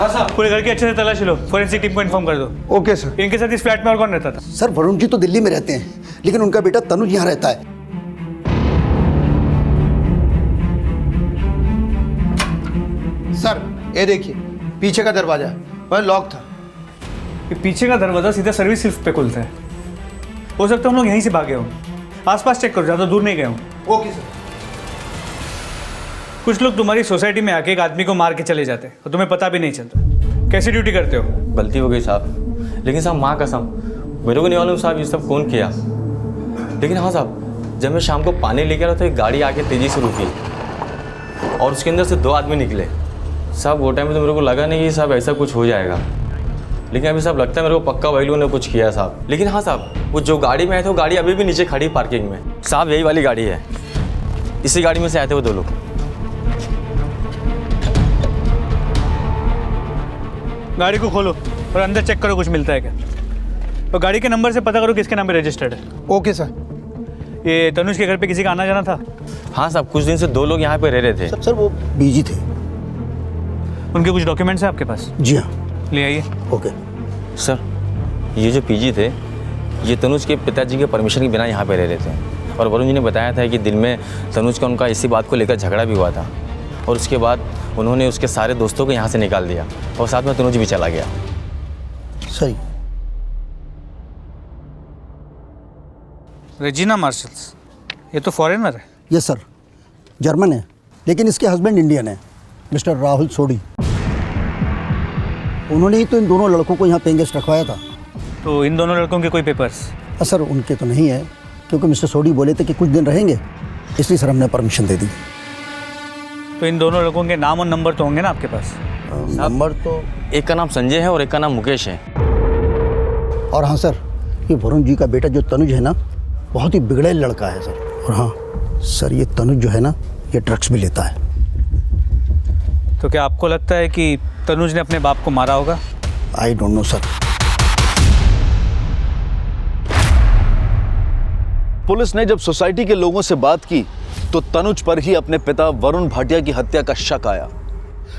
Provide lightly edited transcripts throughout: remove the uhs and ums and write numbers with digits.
हाँ साहब। पूरे घर की अच्छे से तलाशी लो, फोरेंसिक टीम को इन्फॉर्म कर दो। Okay sir. इनके साथ इस फ्लैट में और कौन रहता था? सर वरुण जी तो दिल्ली में रहते हैं, लेकिन उनका बेटा तनुज यहाँ रहता है। सर ये देखिए, पीछे का दरवाजा वह लॉक था। ये पीछे का दरवाजा सीधा सर्विस लिफ्ट पे खुलता है। हो सकता है हम लोग यहीं से भागे हों। आसपास चेक करो, ज़्यादा दूर नहीं गए हों। Okay sir. कुछ लोग तुम्हारी सोसाइटी में आके एक आदमी को मार के चले जाते हैं और तुम्हें पता भी नहीं चलता। कैसी ड्यूटी करते हो? गलती हो गई साहब, लेकिन साहब माँ कसम मेरे को नहीं मालूम साहब ये सब कौन किया। लेकिन हाँ साहब, जब मैं शाम को पानी लेके आया तो एक गाड़ी आके तेज़ी से रुकी और उसके अंदर से 2 आदमी निकले। साहब वो टाइम में तो मेरे को लगा नहीं कि साहब ऐसा कुछ हो जाएगा, लेकिन अभी साहब लगता है मेरे को पक्का वही लोगों ने कुछ किया साहब। लेकिन हाँ साहब, वो जो गाड़ी में आए थे वो गाड़ी अभी भी नीचे खड़ी पार्किंग में। साहब यही वाली गाड़ी है, इसी गाड़ी में से आए थे वो 2 लोग। गाड़ी को खोलो और अंदर चेक करो कुछ मिलता है क्या। तो गाड़ी के नंबर से पता करो किसके नाम पे रजिस्टर्ड है। Okay sir. ये तनुज के घर पे किसी का आना जाना था? हाँ साहब, कुछ दिन से 2 लोग यहाँ पे रह रहे थे। सर वो बिजी थे। उनके कुछ डॉक्यूमेंट्स हैं आपके पास? जी हाँ। ले आइए। ओके सर ये जो पीजी थे ये तनुज के पिताजी के परमिशन के बिना यहाँ पे रह रहे थे, और वरुण जी ने बताया था कि दिन में तनुज का उनका इसी बात को लेकर झगड़ा भी हुआ था, और उसके बाद उन्होंने उसके सारे दोस्तों को यहाँ से निकाल दिया और साथ में तनुज भी चला गया। सही। रेजिना मार्शल्स, ये तो फॉरेनर है। यस सर, जर्मन है, लेकिन इसके हस्बैंड इंडियन है, मिस्टर राहुल सोडी। उन्होंने ही तो इन दोनों लड़कों को यहाँ पेइंग गेस्ट रखवाया था। तो इन दोनों लड़कों के कोई पेपर्स? सर उनके तो नहीं है, क्योंकि मिस्टर सोडी बोले थे कि कुछ दिन रहेंगे, इसलिए सर हमने परमिशन दे दी। तो इन दोनों लड़कों के नाम और नंबर तो होंगे ना आपके पास? नंबर तो। एक का नाम संजय है और एक का नाम मुकेश है। और हाँ सर, ये वरुण जी का बेटा जो तनुज है ना, बहुत ही बिगड़ैल लड़का है सर। और हाँ सर, ये तनुज जो है ना, ये ड्रग्स भी लेता है। तो क्या आपको लगता है कि तनुज ने अपने बाप को मारा होगा? I don't know sir. Police ने जब सोसाइटी के लोगों से बात की तो तनुज पर ही अपने पिता वरुण भाटिया की हत्या का शक आया।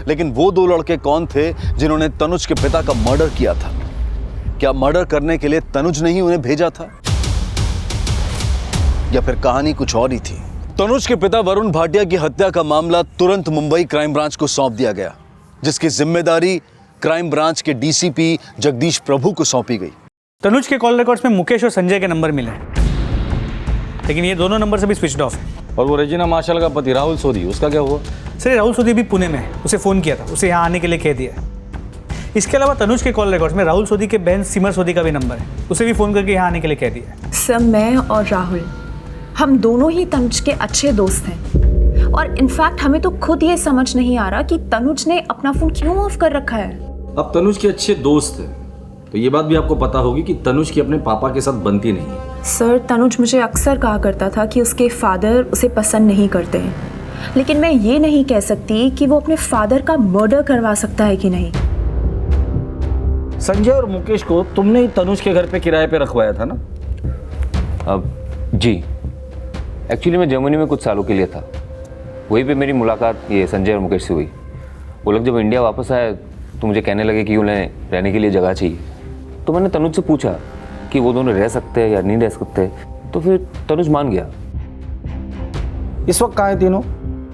लेकिन वो 2 लड़के कौन थे जिन्होंने तनुज के पिता का मर्डर किया था? क्या मर्डर करने के लिए तनुज ने ही उन्हें भेजा था, या फिर कहानी कुछ और ही थी? तनुज के पिता वरुण भाटिया की हत्या का मामला तुरंत मुंबई क्राइम ब्रांच को सौंप दिया गया, जिसकी जिम्मेदारी क्राइम ब्रांच के डीसीपी जगदीश प्रभु को सौंपी गई। तनुज के कॉल रिकॉर्ड्स में मुकेश और संजय के नंबर मिले, लेकिन ये दोनों नंबर से भी स्विच्ड ऑफ है। और वो रेजिना मार्शल का पति राहुल सोदी, उसका क्या हुआ? सर राहुल सोदी भी पुणे में है, उसे फ़ोन किया था, उसे यहाँ आने के लिए कह दिया है। इसके अलावा तनुज के कॉल रिकॉर्ड्स में राहुल सोदी के बहन सिमर सोदी का भी नंबर है, उसे भी फ़ोन करके यहाँ आने के लिए कह दिया है। सर मैं और राहुल, हम दोनों ही तनुज के अच्छे दोस्त हैं, और इनफैक्ट हमें तो खुद ये समझ नहीं आ रहा कि तनुज ने अपना फ़ोन क्यों ऑफ कर रखा है। अब तनुज के अच्छे दोस्त हैं तो ये बात भी आपको पता होगी कि तनुज की अपने पापा के साथ बनती नहीं है। सर तनुज मुझे अक्सर कहा करता था कि उसके फादर उसे पसंद नहीं करते हैं, लेकिन मैं ये नहीं कह सकती कि वो अपने फादर का मर्डर करवा सकता है कि नहीं। संजय और मुकेश को तुमने ही तनुज के घर पे किराए पे रखवाया था ना? अब जी, एक्चुअली मैं जर्मनी में कुछ सालों के लिए था। वहीं पे मेरी मुलाकात ये संजय और मुकेश से हुई। वो लोग जब इंडिया वापस आए तो मुझे कहने लगे कि उन्हें रहने के लिए जगह चाहिए। तो मैंने तनुज से पूछा कि वो दोनों रह सकते हैं या नहीं रह सकते, तो फिर तनुज मान गया। इस वक्त कहाँ हैं तीनों?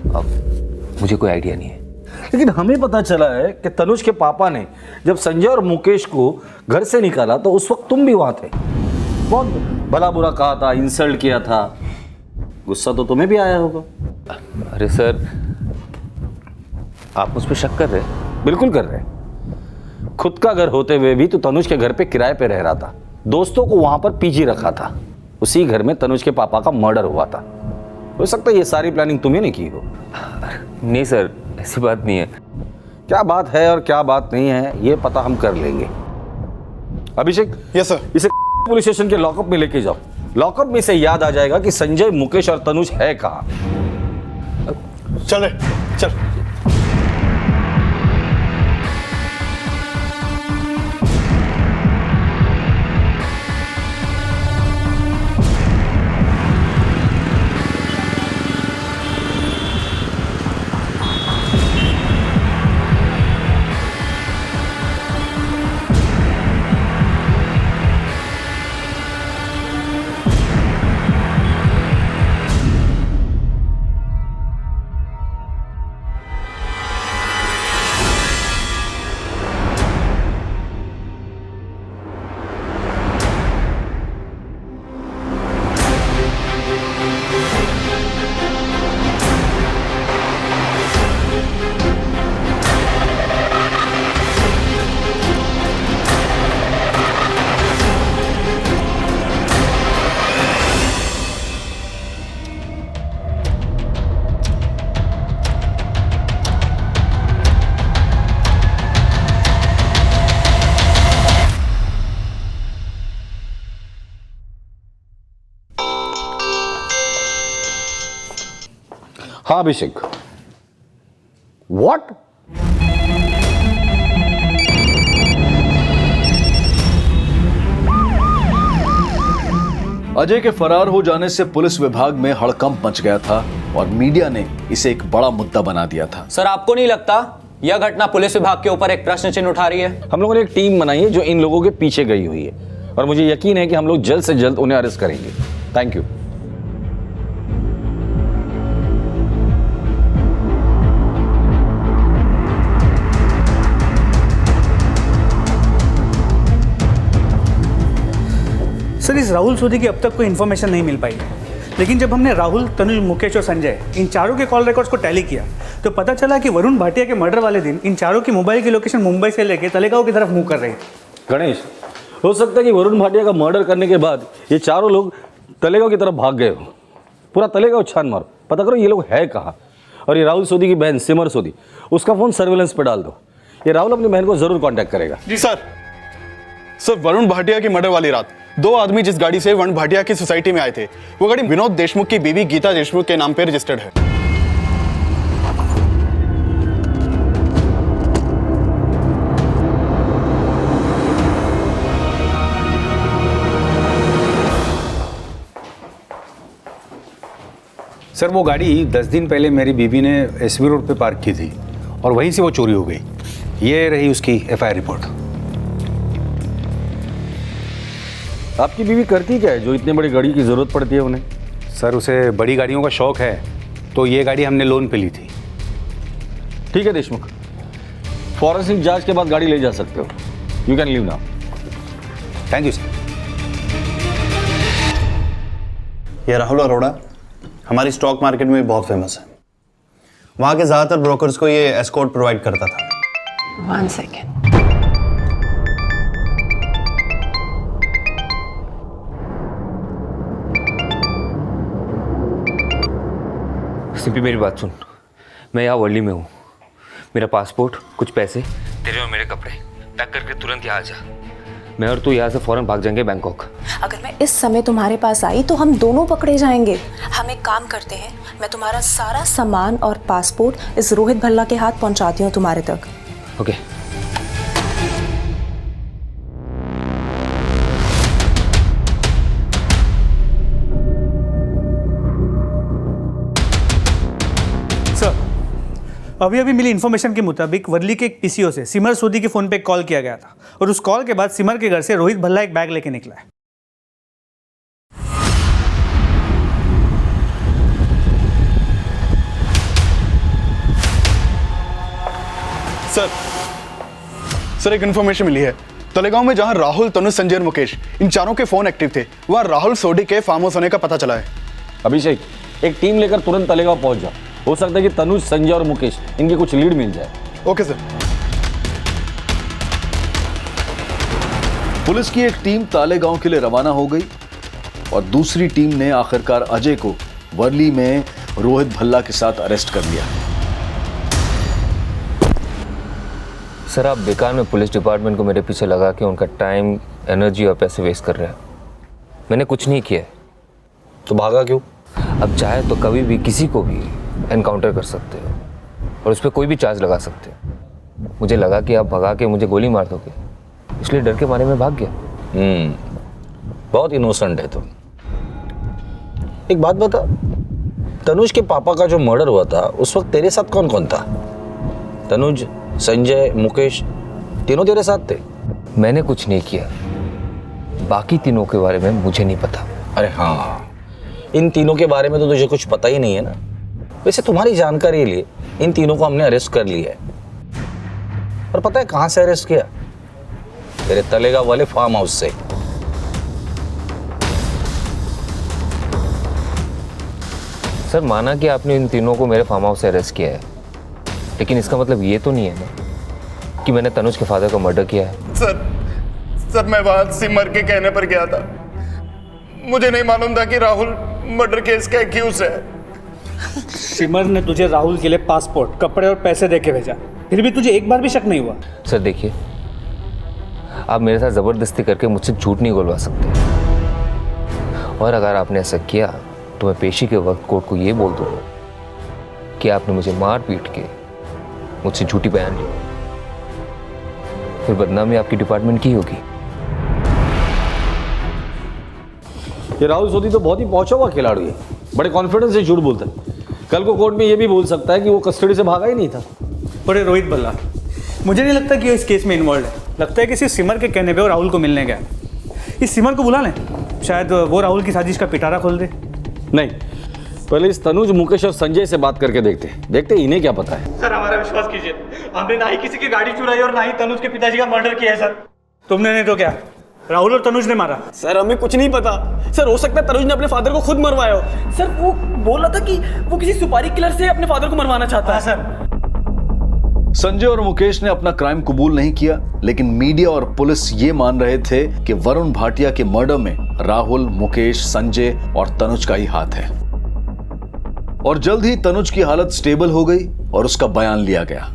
अब मुझे कोई आइडिया नहीं है, लेकिन हमें पता चला है कि तनुज के पापा ने जब संजय और मुकेश को घर से निकाला तो उस वक्त तुम भी वहाँ थे। बहुत भला बुरा कहा था, इंसल्ट किया था, गुस्सा तो तुम्हें भी आया होगा। अरे सर, आप मुझ पर शक कर रहे हैं? बिल्कुल कर रहे हैं। खुद का घर होते हुए भी तो तनुज के घर पे किराए पे रह रहा था, दोस्तों को वहां पर पीजी रखा था। उसी घर में तनुज के पापा का मर्डर हुआ था। हो सकता है ये सारी प्लानिंग तुम्हें नहीं की हो। नहीं सर, ऐसी बात नहीं है। क्या बात है और क्या बात नहीं है ये पता हम कर लेंगे। अभिषेक, यस सर। इसे पुलिस स्टेशन के लॉकअप में लेके जाओ। लॉकअप में से याद आ जाएगा कि संजय, मुकेश और तनुज है कहाँ। चल चल। हाँ अभिषेक, व्हाट? अजय के फरार हो जाने से पुलिस विभाग में हड़कंप मच गया था और मीडिया ने इसे एक बड़ा मुद्दा बना दिया था। सर, आपको नहीं लगता यह घटना पुलिस विभाग के ऊपर एक प्रश्न चिन्ह उठा रही है? हम लोगों ने एक टीम बनाई है जो इन लोगों के पीछे गई हुई है और मुझे यकीन है कि हम लोग जल्द से जल्द उन्हें अरेस्ट करेंगे। Thank you. सर, इस राहुल सोधी की अब तक कोई इन्फॉर्मेशन नहीं मिल पाई है, लेकिन जब हमने राहुल, तनुज, मुकेश और संजय इन चारों के कॉल रिकॉर्ड्स को टैली किया तो पता चला कि वरुण भाटिया के मर्डर वाले दिन इन चारों की मोबाइल की लोकेशन मुंबई से लेकर तलेगांव की तरफ मूव कर रही थी। गणेश, हो सकता है कि वरुण भाटिया का मर्डर करने के बाद ये चारों लोग तलेगांव की तरफ भाग गए हो। पूरा तलेगांव छान मारो, पता करो ये लोग है कहाँ। और ये राहुल सोधी की बहन सिमर सोधी, उसका फोन सर्वेलेंस पे डाल दो। ये राहुल अपनी बहन को जरूर कांटेक्ट करेगा। जी सर। वरुण भाटिया की मर्डर वाली रात 2 आदमी जिस गाड़ी से वरुण भाटिया की सोसाइटी में आए थे, वो गाड़ी विनोद देशमुख की बीवी गीता देशमुख के नाम पे रजिस्टर्ड है। सर, वो गाड़ी 10 दिन पहले मेरी बीवी ने एसवी रोड पे पार्क की थी और वहीं से वो चोरी हो गई। ये रही उसकी एफआईआर रिपोर्ट। आपकी बीवी करती क्या है जो इतनी बड़ी गाड़ी की जरूरत पड़ती है उन्हें? सर, उसे बड़ी गाड़ियों का शौक है, तो ये गाड़ी हमने लोन पे ली थी। ठीक है देशमुख, फॉरेंसिक जांच के बाद गाड़ी ले जा सकते हो। You can leave now. Thank you sir. ये राहुल अरोड़ा हमारी स्टॉक मार्केट में बहुत फेमस है। वहाँ के ज़्यादातर ब्रोकर्स को ये एस्कॉर्ट प्रोवाइड करता था। 1 सेकेंड। सिंपली मेरी बात सुन, मैं यहाँ वर्ली में हूँ। मेरा पासपोर्ट, कुछ पैसे, तेरे और मेरे कपड़े पैक करके तुरंत यहाँ आ जा। मैं और तू यहाँ से फौरन भाग जाएंगे बैंकॉक। अगर मैं इस समय तुम्हारे पास आई तो हम दोनों पकड़े जाएंगे। हम एक काम करते हैं, मैं तुम्हारा सारा सामान और पासपोर्ट इस रोहित भल्ला के हाथ पहुंचाती हूँ तुम्हारे तक। ओके। सर, अभी अभी मिली इन्फॉर्मेशन के मुताबिक वर्ली के एक पीसीओ से सिमर सोधी के फोन पे कॉल किया गया था और उस कॉल के बाद सिमर के घर से रोहित भल्ला एक बैग लेके निकला है। सर, एक इन्फॉर्मेशन मिली है। तलेगांव में जहां राहुल, तनुज, संजय और मुकेश इन चारों के फोन एक्टिव थे, वहां राहुल सोडी के फार्म हाउस होने का पता चला है। अभिषेक, एक टीम लेकर तुरंत तलेगांव पहुंच जाओ। हो सकता है कि तनुज, संजय और मुकेश इनकी कुछ लीड मिल जाए। Okay sir. पुलिस की एक टीम तालेगांव के लिए रवाना हो गई और दूसरी टीम ने आखिरकार अजय को वर्ली में रोहित भल्ला के साथ अरेस्ट कर लिया। सर, आप बेकार में पुलिस डिपार्टमेंट को मेरे पीछे लगा के उनका टाइम, एनर्जी और पैसे वेस्ट कर रहे हैं। मैंने कुछ नहीं किया। तो भागा क्यों? अब चाहे तो कभी भी किसी को भी एनकाउंटर कर सकते हो और उस पर कोई भी चार्ज लगा सकते हो। मुझे लगा कि आप भगा के मुझे गोली मार दोगे, इसलिए डर के मारे में भाग गया। बहुत इनोसेंट है तुम। एक बात बता, तनुज के पापा का जो मर्डर हुआ था उस वक्त तेरे साथ कौन कौन था? तनुज, संजय, मुकेश, तीनों तेरे साथ थे? मैंने कुछ नहीं किया, बाकी तीनों के बारे में मुझे नहीं पता। अरे हाँ, इन तीनों के बारे में तो तुझे कुछ पता ही नहीं है ना। वैसे तुम्हारी जानकारी के लिए इन तीनों को हमने अरेस्ट कर लिया है। और पता है कहां से अरेस्ट किया? तेरे तलेगांव वाले फार्म हाउस से। सर, माना कि आपने इन तीनों को मेरे फार्म हाउस से अरेस्ट किया है, लेकिन इसका मतलब ये तो नहीं है ना कि मैंने तनुज के फादर को मर्डर किया है। सर, मैं वहां सिमर के कहने पर गया था। मुझे नहीं मालूम था कि राहुल मर्डर केस का एक्यूज है। सिमर ने तुझे राहुल के लिए पासपोर्ट, कपड़े और पैसे देके भेजा, फिर भी तुझे एक बार भी शक नहीं हुआ? सर देखिए, आप मेरे साथ ज़बरदस्ती करके मुझसे झूठ नहीं बोलवा सकते, और अगर आपने ऐसा किया तो मैं पेशी के वक्त कोर्ट को ये बोल दूँगा कि आपने मुझे मार पीट के मुझसे झूठी बयान ली, फिर बदनामी आपकी डिपार्टमेंट की होगी। ये राहुल सोधी तो बहुत ही पहुंचा हुआ खिलाड़ी है, बड़े कॉन्फिडेंस से झूठ बोलता है। कल को कोर्ट में ये भी बोल सकता है कि वो कस्टडी से भागा ही नहीं था। बड़े रोहित बल्ला, मुझे नहीं लगता कि वो इस केस में इन्वॉल्व है। लगता है कि सिर्फ सिमर के कहने पे वो राहुल को मिलने गया। इस सिमर को बुला लें, शायद वो राहुल की साजिश का पिटारा खोल दे। नहीं, पहले इस तनुज, मुकेश और संजय से बात करके देखते इन्हें क्या पता है। सर हमारा विश्वास कीजिए, हमने ना ही किसी की गाड़ी चुराई और ना ही तनुज के पिताजी का मर्डर किया है सर। तुमने नहीं तो क्या, राहुल और तनुज ने मारा। सर हमें कुछ नहीं पता। सर हो सकता है तनुज ने अपने फादर को खुद मरवाया हो। सर वो बोल रहा था कि वो किसी सुपारी किलर से अपने फादर को मरवाना चाहता है। सर संजय और मुकेश ने अपना क्राइम कबूल नहीं किया, लेकिन मीडिया और पुलिस ये मान रहे थे कि वरुण भाटिया के मर्डर में राहुल, मुकेश, संजय और तनुज का ही हाथ है। और जल्द ही तनुज की हालत स्टेबल हो गई और उसका बयान लिया गया।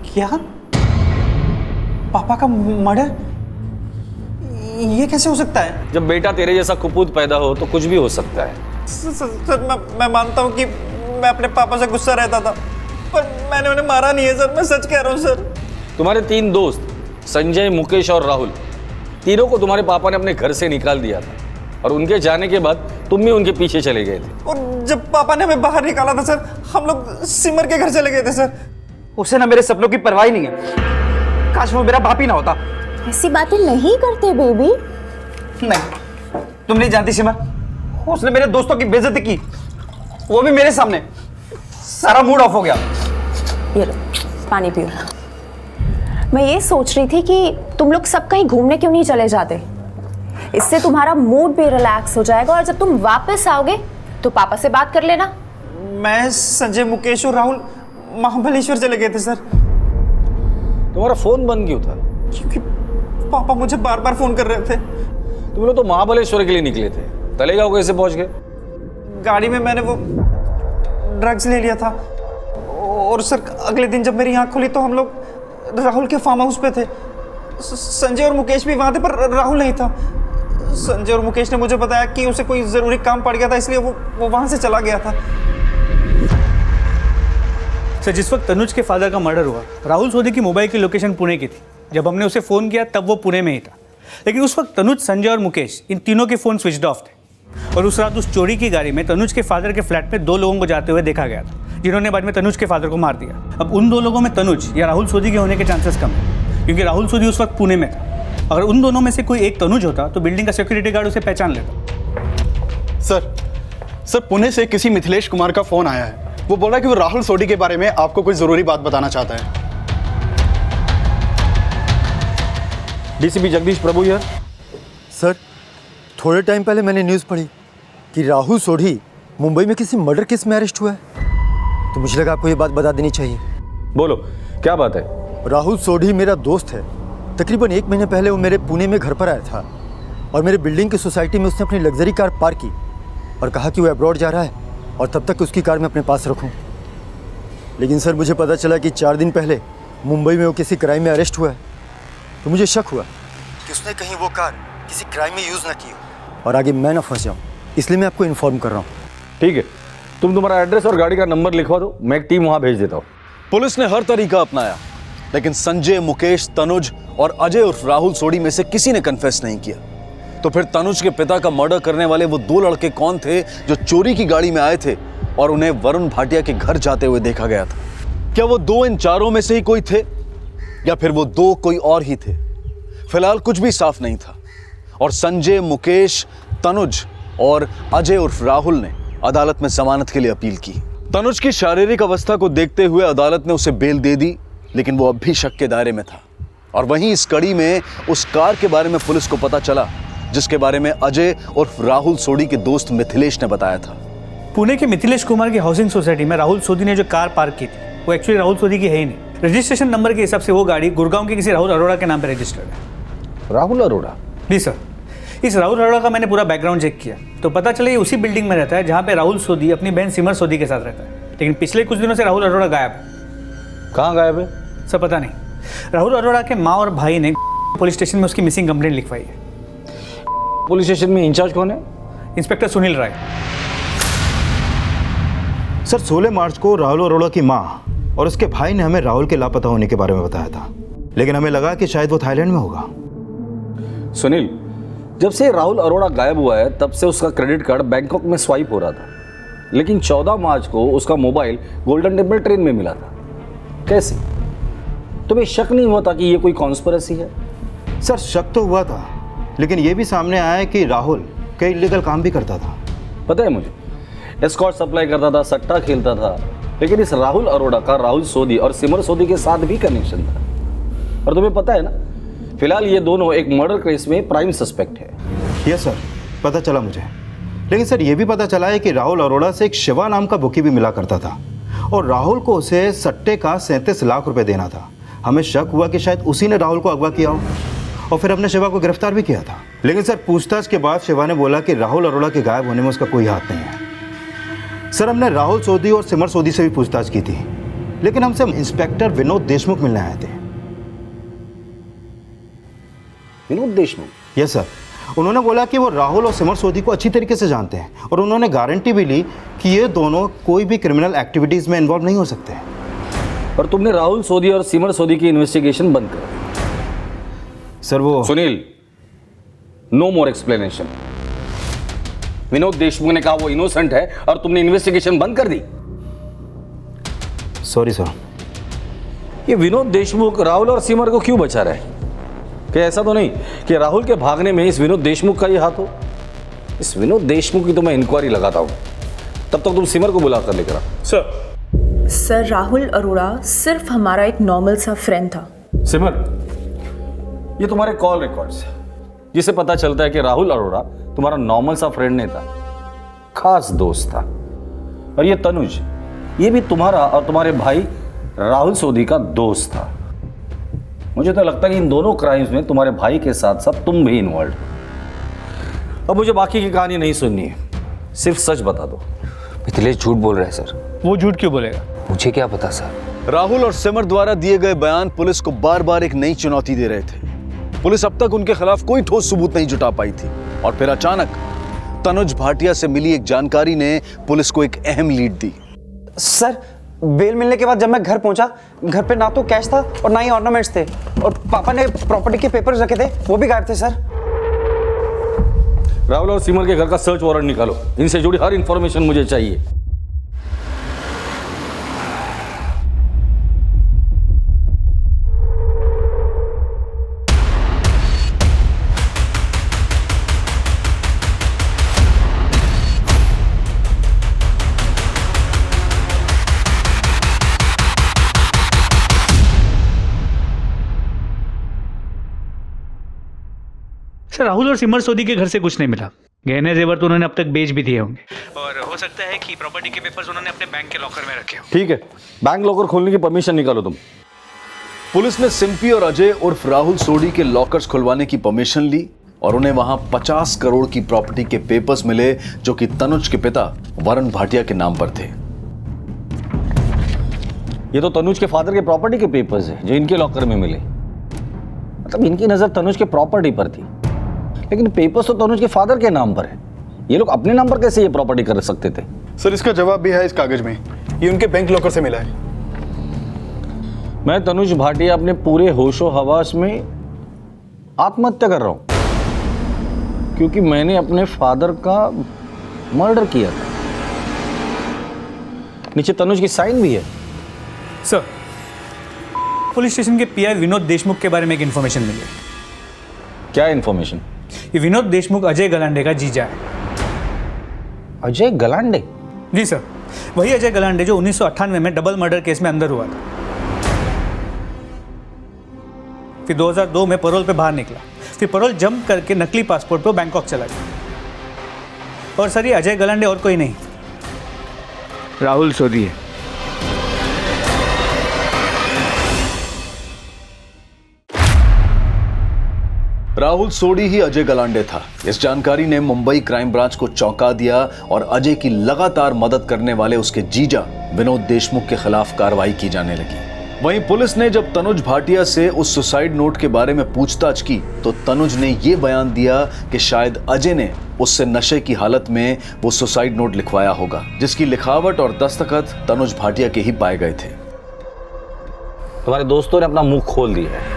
क्या? पापा का मर्डर? ये कैसे हो सकता है? जब बेटा तेरे जैसा कुपूत पैदा हो तो कुछ भी हो सकता है। सर मैं मानता हूँ कि मैं अपने पापा से गुस्सा रहता था, पर मैंने उन्हें मारा नहीं है सर। मैं सच कह रहा हूँ सर। तुम्हारे 3 दोस्त संजय, मुकेश और राहुल, तीनों को तुम्हारे पापा ने अपने घर से निकाल दिया था और उनके जाने के बाद तुम भी उनके पीछे चले गए थे। और जब पापा ने हमें बाहर निकाला था सर, हम लोग सिमर के घर चले गए थे सर। उसे ना मेरे सपनों की परवाह ही नहीं है। काश वो मेरा बाप ही ना होता। ऐसी बातें नहीं करते बेबी। नहीं, तुम नहीं जानती सिमर, उसने मेरे दोस्तों की बेइज्जती की, वो भी मेरे सामने। सारा मूड ऑफ हो गया। ये लो, पानी पियो। मैं ये सोच रही थी कि तुम लोग सब कहीं घूमने क्यों नहीं चले जाते। इससे तुम्हारा मूड भी रिलैक्स हो जाएगा और जब तुम वापस आओगे तो पापा से बात कर लेना। मैं, संजय, मुकेश और राहुल महाबलेश्वर चले गए थे सर। तुम्हारा फोन बंद क्यों था? क्योंकि पापा मुझे बार बार फोन कर रहे थे। तुम लोग तो महाबलेश्वर के लिए निकले थे, तलेगांव कैसे पहुंच गए? गाड़ी में मैंने वो ड्रग्स ले लिया था और सर अगले दिन जब मेरी आंख खुली तो हम लोग राहुल के फार्म हाउस पे थे। संजय और मुकेश भी वहाँ थे पर राहुल नहीं था। संजय और मुकेश ने मुझे बताया कि उसे कोई ज़रूरी काम पड़ गया था, इसलिए वो वहाँ से चला गया था। सर जिस वक्त तनुज के फादर का मर्डर हुआ, राहुल सोधी की मोबाइल की लोकेशन पुणे की थी। जब हमने उसे फ़ोन किया तब वो पुणे में ही था, लेकिन उस वक्त तनुज, संजय और मुकेश इन तीनों के फ़ोन स्विच्ड ऑफ थे। और उस रात उस चोरी की गाड़ी में तनुज के फादर के फ्लैट में 2 लोगों को जाते हुए देखा गया था, जिन्होंने बाद में तनुज के फादर को मार दिया। अब उन 2 लोगों में तनुज या राहुल सोधी के होने के चांसेस कम है, क्योंकि राहुल सोधी उस वक्त पुणे में था। अगर उन दोनों में से कोई एक तनुज होता तो बिल्डिंग का सिक्योरिटी गार्ड उसे पहचान लेता। सर पुणे से किसी मिथिलेश कुमार का फ़ोन आया है। वो बोल रहा है कि वो राहुल सोधी के बारे में आपको कोई ज़रूरी बात बताना चाहता है। डीसीपी जगदीश प्रभु यार। सर थोड़े टाइम पहले मैंने न्यूज़ पढ़ी कि राहुल सोधी मुंबई में किसी मर्डर केस में अरेस्ट हुआ है, तो मुझे लगा आपको ये बात बता देनी चाहिए। बोलो क्या बात है? राहुल सोधी मेरा दोस्त है। तकरीबन 1 महीने पहले वो मेरे पुणे में घर पर आया था और मेरे बिल्डिंग की सोसाइटी में उसने अपनी लग्जरी कार पार्क की और कहा कि वो अब्रॉड जा रहा है और तब तक उसकी कार मैं अपने पास रखूं। लेकिन सर मुझे पता चला कि 4 दिन पहले मुंबई में वो किसी क्राइम में अरेस्ट हुआ है, तो मुझे शक हुआ कि उसने कहीं वो कार किसी क्राइम में यूज़ ना की हो और आगे मैं ना फंस जाऊँ, इसलिए मैं आपको इन्फॉर्म कर रहा हूँ। ठीक है, तुम तुम्हारा एड्रेस और गाड़ी का नंबर लिखवा दो, मैं एक टीम वहाँ भेज देता हूँ। पुलिस ने हर तरीका अपनाया, लेकिन संजय, मुकेश, तनुज और अजय उर्फ राहुल सोडी में से किसी ने कन्फेस नहीं किया। तो फिर तनुज के पिता का मर्डर करने वाले वो 2 लड़के कौन थे जो चोरी की गाड़ी में आए थे और उन्हें वरुण भाटिया के घर जाते हुए देखा गया था? क्या वो 2 इन चारों में से ही कोई थे या फिर वो 2 कोई और ही थे? फिलहाल कुछ भी साफ नहीं था और संजय, मुकेश, तनुज और अजय उर्फ राहुल ने अदालत में जमानत के लिए अपील की। तनुज की शारीरिक अवस्था को देखते हुए अदालत ने उसे बेल दे दी, लेकिन वो अब भी शक के दायरे में था। और वहीं इस कड़ी में उस कार के बारे में पुलिस को पता चला जिसके बारे में अजय और राहुल सोडी के दोस्त मिथिलेश ने बताया था। पुणे के मिथिलेश कुमार की हाउसिंग सोसाइटी में राहुल सोधी ने जो कार पार्क की थी वो एक्चुअली राहुल सोधी की है ही नहीं। रजिस्ट्रेशन नंबर के हिसाब से वो गाड़ी गुड़गांव के किसी राहुल अरोड़ा के नाम पर रजिस्टर्ड है। राहुल अरोड़ा? जी सर, इस राहुल अरोड़ा का मैंने पूरा बैकग्राउंड चेक किया तो पता चला ये उसी बिल्डिंग में रहता है जहाँ पे राहुल सोधी अपनी बहन सिमर सोधी के साथ रहता है। लेकिन पिछले कुछ दिनों से राहुल अरोड़ा गायब है। कहाँ गायब है सर? पता नहीं। राहुल अरोड़ा के माँ और भाई ने पुलिस स्टेशन में उसकी मिसिंग कंप्लेंट लिखवाई है। पुलिस स्टेशन में इंचार्ज कौन है? इंस्पेक्टर सुनील राय। सर 16 मार्च को राहुल अरोड़ा की माँ और उसके भाई ने हमें राहुल के लापता होने के बारे में बताया था, लेकिन हमें लगा कि शायद वो थाईलैंड में होगा। सुनील, जब से राहुल अरोड़ा गायब हुआ है तब से उसका क्रेडिट कार्ड बैंकॉक में स्वाइप हो रहा था, लेकिन 14 मार्च को उसका मोबाइल गोल्डन टेम्पल ट्रेन में मिला था। कैसे? तुम्हें शक नहीं होता कि ये कोई कॉन्स्पिरेसी है? सर शक तो हुआ था, लेकिन ये भी सामने आया कि राहुल कई इलीगल काम भी करता था। पता है मुझे, एस्कॉर्ट सप्लाई करता था, सट्टा खेलता था, लेकिन इस राहुल अरोड़ा का राहुल सोधी और सिमर सोधी के साथ भी कनेक्शन था। और तुम्हें पता है ना, फिलहाल ये दोनों एक मर्डर केस में प्राइम सस्पेक्ट है। यस सर, पता चला मुझे। लेकिन सर ये भी पता चला है कि राहुल अरोड़ा से एक शिवा नाम का बुकी भी मिला करता था और राहुल को उसे सट्टे का 37 लाख रुपए देना था। हमें शक हुआ कि शायद उसी ने राहुल को अगवा किया हो और फिर अपने शिवा को गिरफ्तार भी किया था। लेकिन सर पूछताछ के बाद शिवा ने बोला कि राहुल अरोड़ा के गायब होने में उसका कोई हाथ नहीं है। सर हमने राहुल सोधी और सिमर सोधी से भी पूछताछ की थी, लेकिन हमसे इंस्पेक्टर विनोद देशमुख मिलने आए थे। विनोद देशमुख? यस सर, उन्होंने बोला कि वो राहुल और सिमर सोधी को अच्छी तरीके से जानते हैं और उन्होंने गारंटी भी ली कि ये दोनों कोई भी क्रिमिनल एक्टिविटीज में इन्वॉल्व नहीं हो सकते। और तुमने राहुल सोधी और सिमर सोधी की इन्वेस्टिगेशन बंद कर दी। सर वो सुनील, नो मोर एक्सप्लेनेशन। विनोद देशमुख ने कहा वो इनोसेंट है और तुमने इन्वेस्टिगेशन बंद कर दी। Sorry sir. ये विनोद देशमुख राहुल और सिमर को क्यों बचा रहा है? क्या ऐसा तो नहीं कि राहुल के भागने में इस विनोद देशमुख का ही हाथ हो? इस विनोद देशमुख की तो मैं इंक्वायरी लगाता हूं, तब तक तुम सिमर को बुला कर लेकर आओ। सर राहुल अरोड़ा सिर्फ हमारा एक नॉर्मल सा फ्रेंड था। सिमर, ये तुम्हारे कॉल रिकॉर्ड्स है, जिससे पता चलता है कि राहुल अरोड़ा तुम्हारा नॉर्मल सा फ्रेंड नहीं था, खास दोस्त था। और ये तनुज, ये भी तुम्हारा और तुम्हारे भाई राहुल सोधी का दोस्त था। मुझे तो लगता है कि इन दोनों क्राइम्स में तुम्हारे भाई के साथ साथ तुम भी इन्वॉल्व। अब मुझे बाकी की कहानी नहीं सुननी है, सिर्फ सच बता दो। मिथिलेश झूठ बोल रहा है सर। वो झूठ क्यों बोलेगा? मुझे क्या पता सर। राहुल और सिमर द्वारा दिए गए बयान पुलिस को बार बार एक नई चुनौती दे रहे थे। पुलिस अब तक उनके खिलाफ कोई ठोस सबूत नहीं जुटा पाई थी और फिर अचानक तनुज भाटिया से मिली एक जानकारी ने पुलिस को एक अहम लीड दी। सर बेल मिलने के बाद जब मैं घर पहुंचा, घर पे ना तो कैश था और ना ही ऑर्नामेंट्स थे, और पापा ने प्रॉपर्टी के पेपर्स रखे थे, वो भी गायब थे सर। राहुल और सिमर के घर का सर्च वारंट निकालो, इनसे जुड़ी हर इंफॉर्मेशन मुझे चाहिए। सर राहुल और सिमर सोधी के घर से कुछ नहीं मिला। गहने जेवर तो उन्होंने अब तक बेच भी दिए होंगे और हो सकता है कि प्रॉपर्टी के पेपर्स उन्होंने अपने बैंक के लॉकर में रखे हो। ठीक है, बैंक लॉकर खोलने की परमिशन निकालो तुम। पुलिस ने सिंपी और अजय उर्फ राहुल सोडी के लॉकर्स खुलवाने की परमिशन ली और उन्हें वहां 50 करोड़ की प्रॉपर्टी के पेपर्स मिले जो कि तनुज के पिता वरुण भाटिया के नाम पर थे। ये तो तनुज के फादर के प्रॉपर्टी के पेपर्स हैं जो इनके लॉकर में मिले। मतलब इनकी नजर तनुज के प्रॉपर्टी पर थी, लेकिन पेपर्स तो तनुज के फादर के नाम पर है। ये लोग अपने नाम पर कैसे ये प्रॉपर्टी कर सकते थे? सर इसका जवाब भी है इस कागज में, ये उनके बैंक लॉकर से मिला है। मैं तनुज भाटिया अपने पूरे होशो हवास में आत्महत्या कर रहा हूं क्योंकि मैंने अपने फादर का मर्डर किया था। नीचे तनुज की साइन भी है। सर पुलिस स्टेशन के पीआई विनोद देशमुख के बारे में एक इन्फॉर्मेशन मिली है। क्या इन्फॉर्मेशन? ये विनोद देशमुख अजय गलांडे का जीजा है। अजय गलांडे? जी सर, वही अजय गलांडे जो 1998 में डबल मर्डर केस में अंदर हुआ था, फिर 2002 में पैरोल पे बाहर निकला, फिर पैरोल जंप करके नकली पासपोर्ट पे बैंकॉक चला गया। और सर ये अजय गलांडे और कोई नहीं, राहुल सोधी है। राहुल सोडी ही अजय गलांडे था। इस जानकारी ने मुंबई क्राइम ब्रांच को चौंका दिया और अजय की लगातार मदद करने वाले उसके जीजा विनोद देशमुख के खिलाफ कार्रवाई की जाने लगी। वहीं पुलिस ने जब तनुज भाटिया से उस सुसाइड नोट के बारे में पूछताछ की तो तनुज ने यह बयान दिया कि शायद अजय ने उससे नशे की हालत में वो सुसाइड नोट लिखवाया होगा, जिसकी लिखावट और दस्तखत तनुज भाटिया के ही पाए गए थे। तुम्हारे दोस्तों ने अपना मुंह खोल दिया है।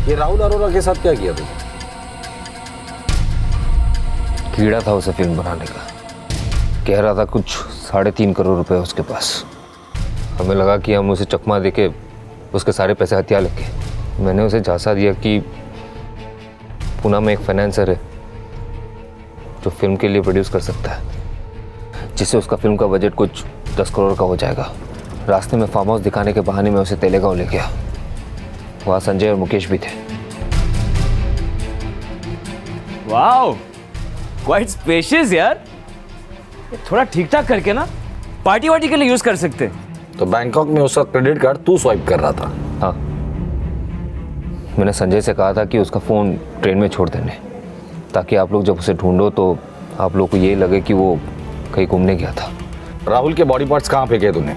ये राहुल अरोड़ा के साथ क्या किया तुम? कीड़ा था उसे फिल्म बनाने का। कह रहा था कुछ 3.5 करोड़ रुपए उसके पास। हमें लगा कि हम उसे चकमा देके उसके सारे पैसे हथिया लेंगे। मैंने उसे झांसा दिया कि पुणे में एक फाइनेंसर है जो फिल्म के लिए प्रोड्यूस कर सकता है, जिससे उसका फिल्म का बजट कुछ 10 करोड़ का हो जाएगा। रास्ते में फार्म हाउस दिखाने के बहाने में उसे तेलेगांव ले गया। वहाँ संजय और मुकेश भी थे। वाओ, क्वाइट स्पेशियस यार। थोड़ा ठीक ठाक करके ना पार्टी वार्टी के लिए यूज कर सकते। तो बैंकॉक में उसका क्रेडिट कार्ड तू स्वाइप कर रहा था? हाँ, मैंने संजय से कहा था कि उसका फ़ोन ट्रेन में छोड़ देने, ताकि आप लोग जब उसे ढूंढो तो आप लोग को ये लगे कि वो कहीं घूमने गया था। राहुल के बॉडी पार्ट्स कहाँ फेंके तूने?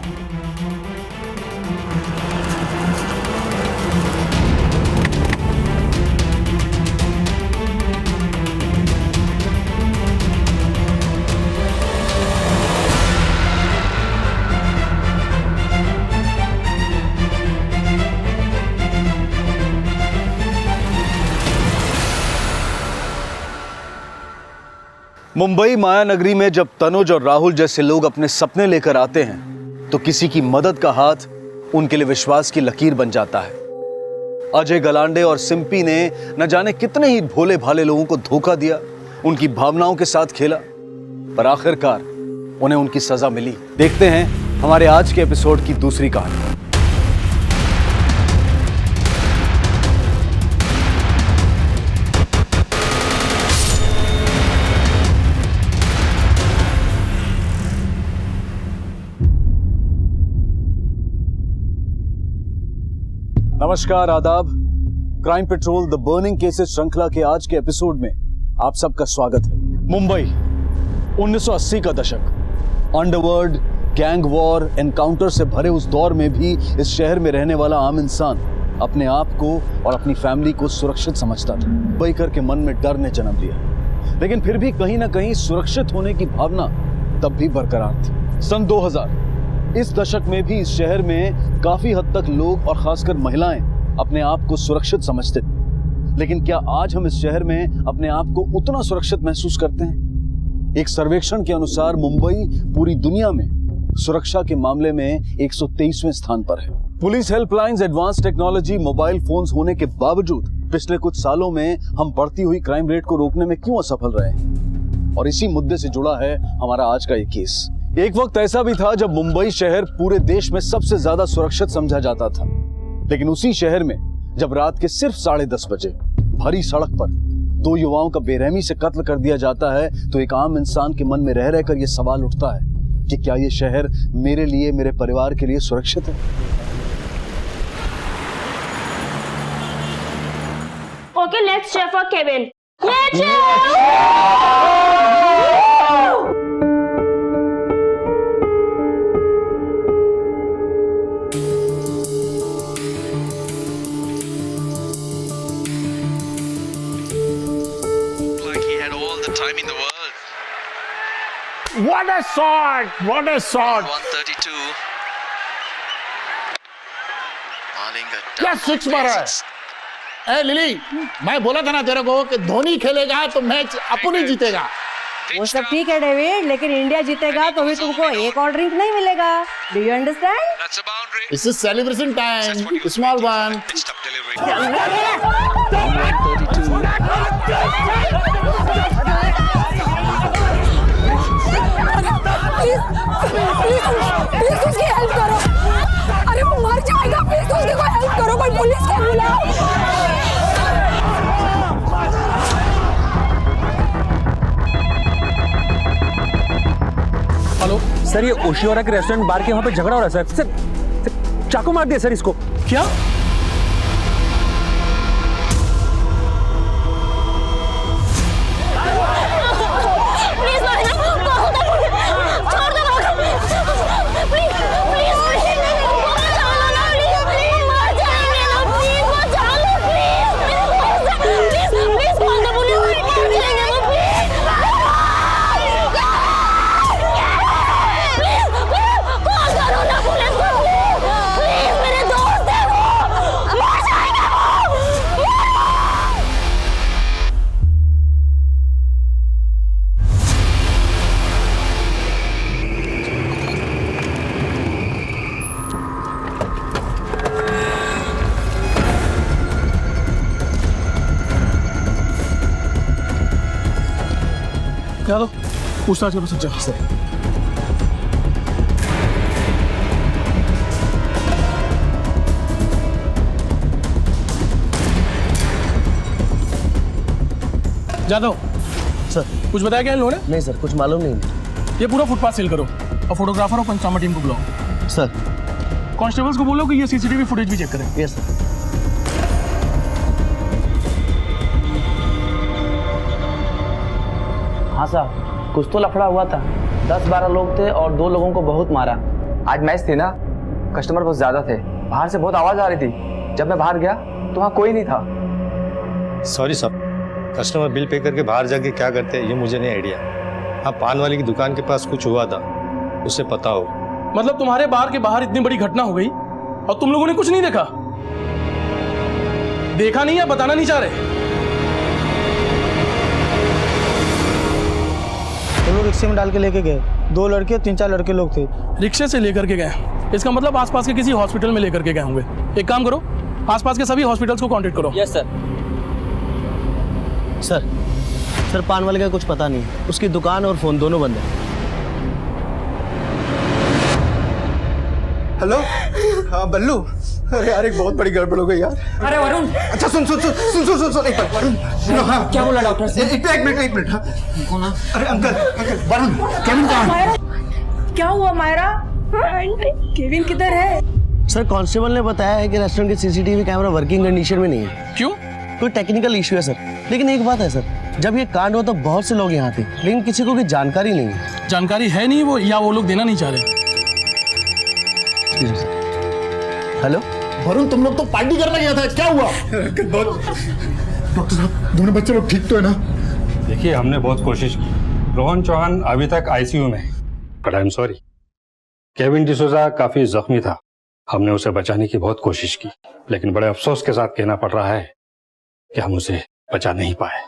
मुंबई मायानगरी में जब तनुज और राहुल जैसे लोग अपने सपने लेकर आते हैं तो किसी की मदद का हाथ उनके लिए विश्वास की लकीर बन जाता है। अजय गलांडे और सिंपी ने न जाने कितने ही भोले भाले लोगों को धोखा दिया, उनकी भावनाओं के साथ खेला, पर आखिरकार उन्हें उनकी सजा मिली। देखते हैं हमारे आज के एपिसोड की दूसरी कहानी। नमस्कार, आदाब। Crime petrol the burning cases श्रृंखला के आज के एपिसोड में आप सबका स्वागत है। मुंबई 1980 का दशक, अंडरवर्ल्ड, गैंग वॉर, एनकाउंटर से भरे उस दौर में भी इस शहर में रहने वाला आम इंसान अपने आप को और अपनी फैमिली को सुरक्षित समझता था। मुंबईकर के मन में डर ने जन्म लिया, लेकिन फिर भी कहीं ना कहीं सुरक्षित होने की भावना तब भी बरकरार थी। सन 2000 इस दशक में भी इस शहर में काफी हद तक लोग और खासकर महिलाएं अपने आप को सुरक्षित समझते थे। लेकिन क्या आज हम इस शहर में अपने आप को उतना सुरक्षित महसूस करते हैं? एक सर्वेक्षण के अनुसार मुंबई पूरी दुनिया में सुरक्षा के मामले में 123वें स्थान पर है। Police helplines, advance technology, mobile phones होने के बावजूद पिछले कुछ सालों में हम बढ़ती हुई क्राइम रेट को रोकने में क्यों असफल रहे हैं? और इसी मुद्दे से जुड़ा है हमारा आज का ये केस। एक वक्त ऐसा भी था जब मुंबई शहर पूरे देश में सबसे ज्यादा सुरक्षित समझा जाता था, लेकिन उसी शहर में जब रात के सिर्फ 10:30 बजे भरी सड़क पर 2 युवाओं का बेरहमी से कत्ल कर दिया जाता है तो एक आम इंसान के मन में रह रहकर यह सवाल उठता है कि क्या यह शहर मेरे लिए, मेरे परिवार के लिए सुरक्षित है? Okay, let's cheer for Kevin. Let's time in the world. What a shot! What a shot! 132. क्या 6 मारा है? ए लिली, मैं बोला था ना तेरे को कि धोनी खेलेगा तो मैच अपन ही जीतेगा। वो सब ठीक है डेविड, लेकिन इंडिया जीतेगा तो भी तुमको एक और ड्रिंक नहीं मिलेगा। Do you understand? This is celebration time. Small one. Please उसकी हेल्प करो। अरे वो मर जाएगा, प्लीज उसकी कोई हेल्प करो, कोई पुलिस को बुलाओ। हेलो सर, ये ओशिवारा के रेस्टोरेंट बार के वहाँ पे झगड़ा हो रहा है सर। चाकू मार दिया सर इसको। क्या? क्या दो पूछताछ करो सच्चा सर। जादव सर कुछ बताया क्या इन लोगों ने? नहीं सर, कुछ मालूम नहीं। ये पूरा फुटपाथ सील करो और फोटोग्राफर और पंचनामा टीम को बुलाओ। सर कांस्टेबल्स को बोलो कि ये सीसीटीवी फुटेज भी चेक करें। Yes sir. हाँ साहब, कुछ तो लफड़ा हुआ था। 10-12 लोग थे और 2 लोगों को बहुत मारा। आज मैच थी ना, कस्टमर बहुत ज्यादा थे, बाहर से बहुत आवाज आ रही थी। जब मैं बाहर गया तो वहाँ कोई नहीं था। सॉरी साहब, कस्टमर बिल पे करके बाहर जाके क्या करते हैं ये मुझे नहीं आइडिया। हाँ, पान वाले की दुकान के पास कुछ हुआ था, उसे पता हो। मतलब तुम्हारे बार के बाहर इतनी बड़ी घटना हो गई और तुम लोगों ने कुछ नहीं देखा? देखा नहीं या बताना नहीं चाह रहे? वो लोग रिक्शे में डाल के लेके गए। 2 लड़के 3-4 लड़के लोग थे। रिक्शे से लेकर के गए, इसका मतलब आसपास के किसी हॉस्पिटल में लेकर के गए होंगे। एक काम करो, आसपास के सभी हॉस्पिटल्स को कांटेक्ट करो। Yes sir. सर पान वाले का कुछ पता नहीं, उसकी दुकान और फोन दोनों बंद है। हेलो, हाँ बल्लू। अरे यार एक बहुत बड़ी गड़बड़ हो गई यार। अरे वरुण, अच्छा सुन सुन सुन सुन सुन सुन सुन एक मिनट वरुण। हाँ, क्या बोला डॉक्टर से? एक मिनट हाँ। अरे अंकल वरुण, केविन कहाँ है? क्या हुआ मायरा? केविन किधर है? सर कांस्टेबल ने बताया है कि रेस्टोरेंट के सीसीटीवी कैमरा वर्किंग कंडीशन में नहीं है। क्यों? कोई टेक्निकल इशू है सर। लेकिन एक बात है सर, जब ये कांड हुआ तो बहुत से लोग यहाँ थे, लेकिन किसी को भी जानकारी नहीं है। जानकारी है नहीं वो, या वो लोग देना नहीं चाह रहे? हेलो वरुण, तुम लोग तो पार्टी करने गया था, क्या हुआ? डॉक्टर साहब, दोनों बच्चे लोग ठीक तो है ना? देखिए, हमने बहुत कोशिश की। रोहन चौहान अभी तक आईसीयू में, but I am sorry. Kevin D'Souza काफी जख्मी था, हमने उसे बचाने की बहुत कोशिश की, लेकिन बड़े अफसोस के साथ कहना पड़ रहा है कि हम उसे बचा नहीं पाए।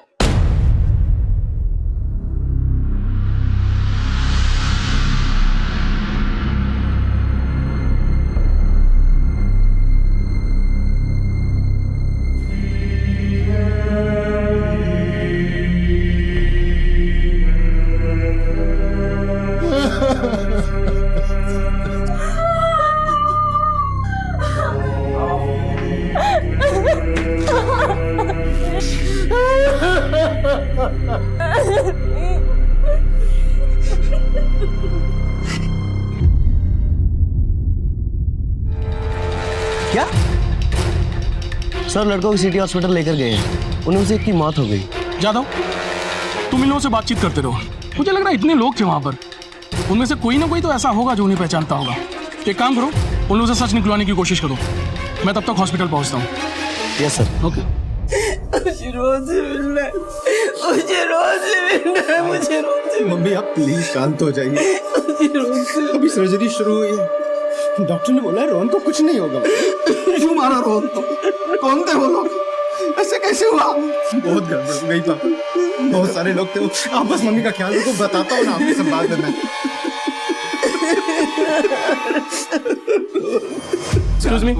क्या? सर लड़कों को सिटी हॉस्पिटल लेकर गए हैं, उनमें से एक की मौत हो गई। जादव, तुम इन लोगों से बातचीत करते रहो। मुझे लग रहा है इतने लोग थे वहां पर, उनमें से कोई ना कोई तो ऐसा होगा जो उन्हें पहचानता होगा। एक काम करो, उन लोगों से सच निकलवाने की कोशिश करो। मैं तब तक हॉस्पिटल पहुंचता हूँ। Yes sir. ओके। मुझे रोज मिलना है, मुझे रोज मिलना है, मुझे रोज। मम्मी आप प्लीज शांत हो जाइए। अभी सर्जरी शुरू हुई है, डॉक्टर ने बोला है रोहन को कुछ नहीं होगा। क्यों मारा रोहन को? कौन थे वो लोग? ऐसे कैसे हुआ? बहुत गड़बड़ हो गई पापा, बहुत सारे लोग थे। आप बस मम्मी का ख्याल रखो, बताता हूँ ना आपको सब बाद में। एक्सक्यूज मी,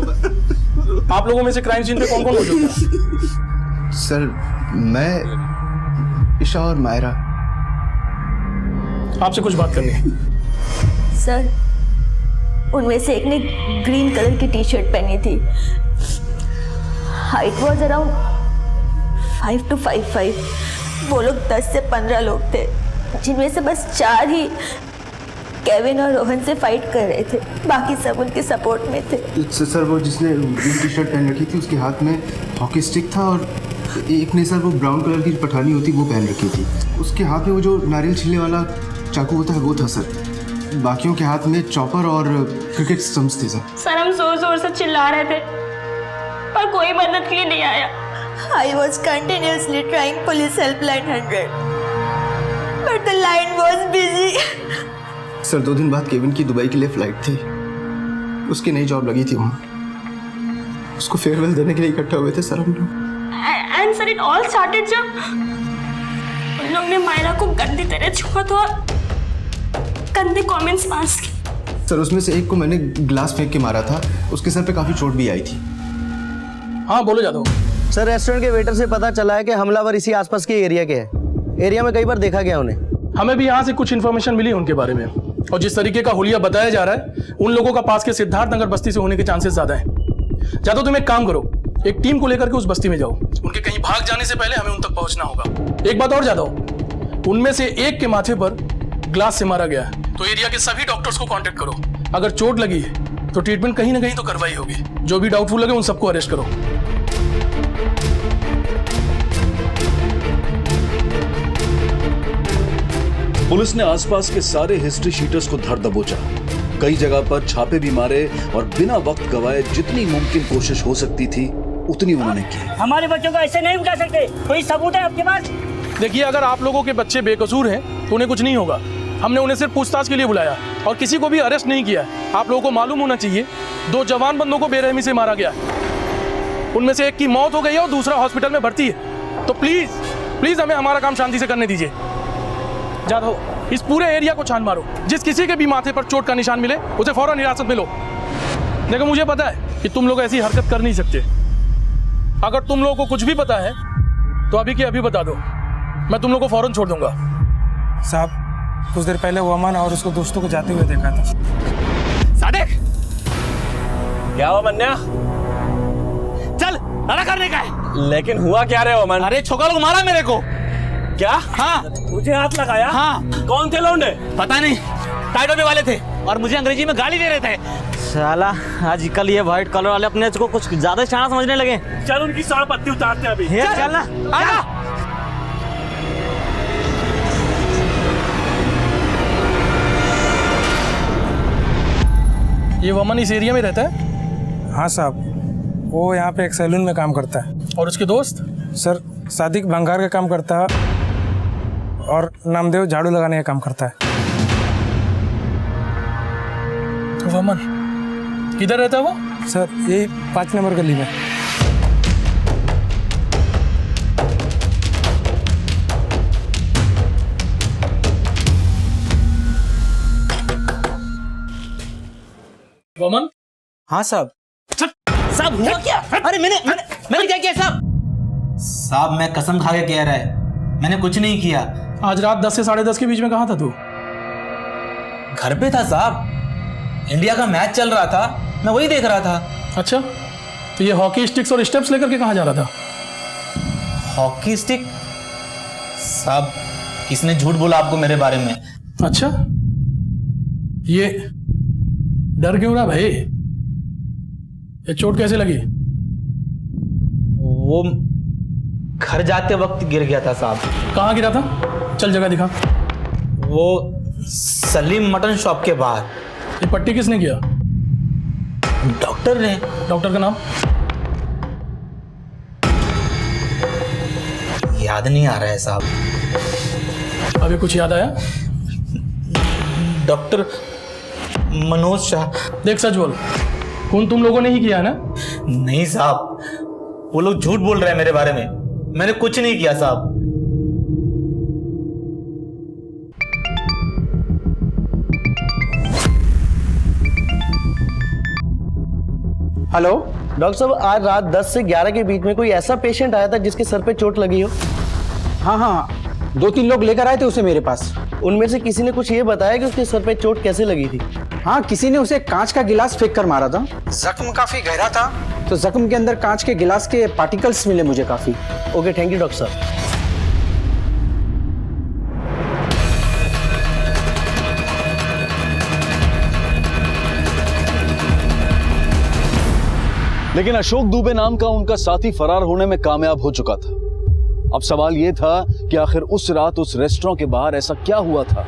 आप लोगों में से क्राइम सीन पे कौन कौन मौजूद था? सर मैं, ईशा और मायरा। आपसे कुछ बात करनी है। सर उनमें से एक ने ग्रीन कलर की टी शर्ट पहनी थी। Height was around 5 to 5'5". वो लोग 10 से 15 लोग थे, जिनमें से बस 4 ही केविन और रोहन से फाइट कर रहे थे, बाकी सब उनके सपोर्ट में थे। सर वो जिसने ग्रीन टी शर्ट पहन रखी थी उसके हाथ में हॉकी स्टिक था और एक ने सर वो ब्राउन कलर की पठानी होती वो पहन रखी थी। उसके हाथ में वो जो नारियल छीलने वाला चाकू होता है वो था सर। बाकियों के हाथ में चॉपर और क्रिकेट स्टंप्स थे सर। सर हम जोर जोर से चिल्ला रहे थे पर कोई मदद के लिए नहीं आया। I was continuously trying police helpline 100, but the line was busy. Sir 2 दिन बाद केविन की दुबई के लिए फ्लाइट थी, उसकी नई जॉब लगी थी वहाँ। उसको फेयरवेल देने के लिए इकट्ठा हुए थे सर हम लोग। And sir it all started जब उन लोग ने मायरा को गंदी तरह छुआ तो और गंदे कमेंट्स पास किए। सर उसमें से एक को मैंने ग्लास फेंक के मारा था, उसके सर पे काफी चोट भी आई थी। हाँ बोलो जादव। सर रेस्टोरेंट के वेटर से पता चला है कि हमलावर इसी आसपास के एरिया के हैं। एरिया में कई बार देखा गया उन्हें। हमें भी यहाँ से कुछ इन्फॉर्मेशन मिली उनके बारे में, और जिस तरीके का हुलिया बताया जा रहा है उन लोगों का पास के सिद्धार्थ नगर बस्ती से होने के चांसेस ज्यादा हैं। जादव तुम एक काम करो, एक टीम को लेकर के उस बस्ती में जाओ। उनके कहीं भाग जाने से पहले हमें उन तक पहुंचना होगा। एक बात और जादव, उनमें से एक के माथे पर ग्लास से मारा गया है, तो एरिया के सभी डॉक्टर्स को कांटेक्ट करो। अगर चोट लगी है तो ट्रीटमेंट कहीं ना कहीं तो करवाई होगी। जो भी डाउटफुल लगे उन सबको अरेस्ट करो। पुलिस ने आसपास के सारे हिस्ट्री शीटर्स को धर दबोचा, कई जगह पर छापे भी मारे और बिना वक्त गवाए जितनी मुमकिन कोशिश हो सकती थी उतनी उन्होंने की। हमारे बच्चों को ऐसे नहीं उठा सकते, कोई सबूत है आपके पास? देखिए अगर आप लोगों के बच्चे बेकसूर हैं तो उन्हें कुछ नहीं होगा। हमने उन्हें सिर्फ पूछताछ के लिए बुलाया और किसी को भी अरेस्ट नहीं किया। आप लोगों को मालूम होना चाहिए 2 जवान बंदों को बेरहमी से मारा गया। उनमें से एक की मौत हो गई है और दूसरा हॉस्पिटल में भर्ती है। तो प्लीज प्लीज हमें हमारा काम शांति से करने दीजिए। जादव इस पूरे एरिया को छान मारो, जिस किसी के भी माथे पर चोट का निशान मिले उसे फौरन हिरासत में लो। देखो मुझे पता है कि तुम लोग ऐसी हरकत कर नहीं सकते। अगर तुम लोगों को कुछ भी पता है तो अभी के अभी बता दो, मैं तुम लोग को फौरन छोड़ दूंगा। साहब कुछ देर पहले वो अमन और उसको दोस्तों को जाते हुए देखा था। सादिक क्या हुआ मन्या? चल लड़ा करने का है। लेकिन हुआ क्या रे अमन? अरे छोका लोग मारा मेरे को। क्या? हाँ मुझे हाथ लगाया? हाँ। कौन थे लौंडे? पता नहीं, टाइटो पे वाले थे और मुझे अंग्रेजी में गाली दे रहे थे। साला आजकल ये व्हाइट कलर वाले अपने को कुछ ज्यादा शाना समझने लगे। चल उनकी साड़ पत्ती उतारते हैं अभी। चल ना आजा। ये वमन इस एरिया में रहता है? हाँ साहब, वो यहाँ पे एक सैलून में काम करता है। और उसके दोस्त? सर सादिक भंगार का काम करता है और नामदेव झाड़ू लगाने का काम करता है। तो वमन किधर रहता है वो? सर यही 5 नंबर गली में। वमन? हाँ साहब। साहब हुआ क्या? अरे मैंने क्या किया साहब? साहब मैं कसम खा के कह रहा है, मैंने कुछ नहीं किया। आज रात 10 से 10:30 के बीच में कहाँ था तू? घर पे था साहब, इंडिया का मैच चल रहा था, मैं वही देख रहा था। अच्छा, तो ये हॉकी स्टिक्स और स्टेप्स लेकर के कहाँ जा रहा था? Hockey stick? साहब किसने झूठ बोला आपको मेरे बारे में? अच्छा, ये डर क्यों रहा भाई? ये चोट कैसे लगी? वो घर जाते वक्त गिर गया था साहब। कहाँ गिरा था? चल जगह दिखा। वो सलीम मटन शॉप के बाहर। ये पट्टी किसने किया? डॉक्टर ने। डॉक्टर का नाम? याद नहीं आ रहा है साहब। अभी कुछ याद आया? डॉक्टर मनोज शाह। देख सच बोल, खून तुम लोगों ने ही किया ना? नहीं साहब, वो लोग झूठ बोल रहे हैं मेरे बारे में, मैंने कुछ नहीं किया साहब। हेलो डॉक्टर साहब, आज रात 10 से 11 के बीच में कोई ऐसा पेशेंट आया था जिसके सर पे चोट लगी हो? हाँ, 2-3 लोग लेकर आए थे उसे मेरे पास। उनमें से किसी ने कुछ ये बताया कि उसके सर पे चोट कैसे लगी थी? हाँ, किसी ने उसे कांच का गिलास फेंक कर मारा था। जख्म काफी गहरा था, तो जख्म के अंदर कांच के गिलास के पार्टिकल्स मिले मुझे काफी। ओके, थैंक यू डॉक्टर साहब। लेकिन अशोक दुबे नाम का उनका साथी फरार होने में कामयाब हो चुका था। अब सवाल यह था कि आखिर उस रात उस रेस्टोरेंट के बाहर ऐसा क्या हुआ था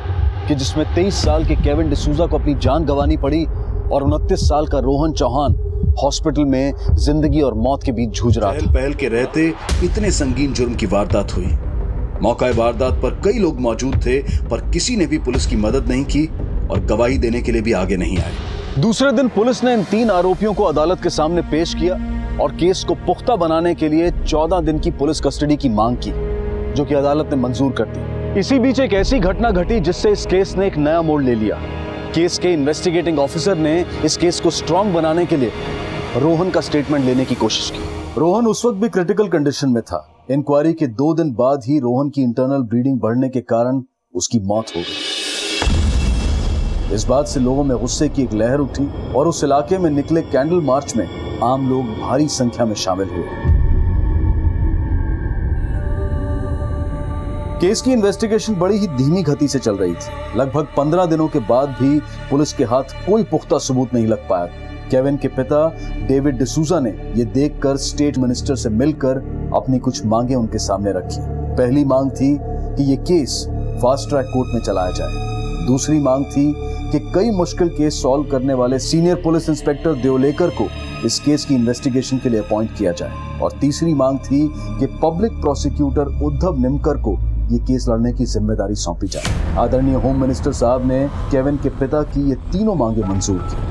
कि जिसमें 23 साल के केविन डिसूजा को अपनी जान गंवानी पड़ी और 29 साल का रोहन चौहान हॉस्पिटल में जिंदगी और मौत के बीच जूझ रहा था। पहल के रहते इतने संगीन जुर्म की वारदात हुई। मौका वारदात पर कई लोग मौजूद थे, पर किसी ने भी पुलिस की मदद नहीं की और गवाही देने के लिए भी आगे नहीं आए। दूसरे दिन पुलिस ने इन 3 आरोपियों को अदालत के सामने पेश किया और केस को पुख्ता बनाने के लिए 14 दिन की पुलिस कस्टडी की मांग की, जो कि अदालत ने मंजूर कर दी। इसी बीच एक ऐसी घटना घटी जिससे इस केस ने एक नया मोड़ ले लिया। केस के इन्वेस्टिगेटिंग ऑफिसर ने इस केस को स्ट्रांग बनाने के लिए रोहन का स्टेटमेंट लेने की कोशिश की। रोहन उस वक्त भी क्रिटिकल कंडीशन में था। इंक्वायरी के 2 दिन बाद ही रोहन की इंटरनल ब्लीडिंग बढ़ने के कारण उसकी मौत हो गई। इस बात से लोगों में गुस्से की एक लहर उठी और उस इलाके में निकले कैंडल मार्च में आम लोग भारी संख्या में शामिल हुए। केस की इन्वेस्टिगेशन बड़ी ही धीमी गति से चल रही थी। लगभग 15 दिनों के बाद भी पुलिस के हाथ कोई पुख्ता सबूत नहीं लग पाया। केविन के पिता डेविड डिसूजा ने यह देखकर स्टेट मिनिस्टर से मिलकर अपनी कुछ मांगे उनके सामने रखी। पहली मांग थी कि यह केस फास्ट ट्रैक कोर्ट में चलाया जाए। दूसरी मांग थी कि कई मुश्किल केस सॉल्व करने वाले सीनियर पुलिस इंस्पेक्टर देवलेकर को इस केस की इन्वेस्टिगेशन के लिए अपॉइंट किया जाए। और तीसरी मांग थी कि पब्लिक प्रोसिक्यूटर उद्धव निमकर को ये केस लड़ने की जिम्मेदारी सौंपी जाए। आदरणीय होम मिनिस्टर साहब ने केविन के पिता की ये तीनों मांगे मंजूर की।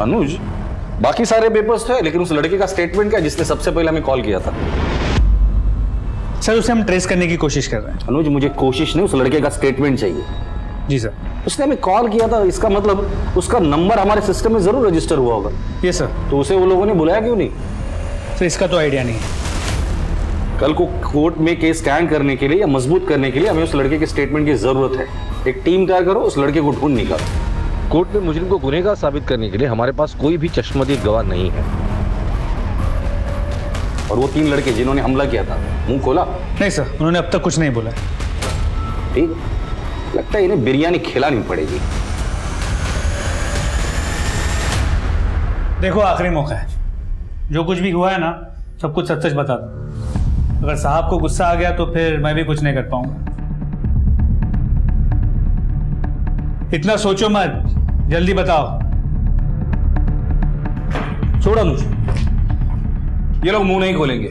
अनुज, बाकी सारे पेपर्स थे, लेकिन उस लड़के का स्टेटमेंट क्या जिसने सबसे पहले हमें कॉल किया था? सर, उसे हम ट्रेस करने की कोशिश कर रहे हैं। अनुज, मुझे कोशिश नहीं, उस लड़के का स्टेटमेंट चाहिए। जी सर। उसने हमें कॉल किया था, इसका मतलब उसका नंबर हमारे सिस्टम में जरूर रजिस्टर हुआ होगा। Yes sir. तो उसे वो लोगों ने बुलाया क्यों नहीं? सर, इसका तो आइडिया नहीं है। कल को कोर्ट में केस स्टैंड करने के लिए या मजबूत करने के लिए हमें उस लड़के के स्टेटमेंट की जरूरत है। एक टीम तैयार करो, उस लड़के को ढूंढ निकालो। कोर्ट में मुजरिम को गुनहगार साबित करने के लिए हमारे पास कोई भी चश्मदीद गवाह नहीं है। और वो 3 लड़के जिन्होंने हमला किया था, मुंह खोला? नहीं सर, उन्होंने अब तक कुछ नहीं बोला। ठीक, लगता है इन्हें बिरयानी खिलानी पड़ेगी। देखो, आखिरी मौका है। जो कुछ भी हुआ है ना, सब कुछ सच सच बता दो। अगर साहब को गुस्सा आ गया तो फिर मैं भी कुछ नहीं कर पाऊंगा। इतना सोचो मत, जल्दी बताओ। छोड़ो अनुज, ये लोग मुंह नहीं खोलेंगे,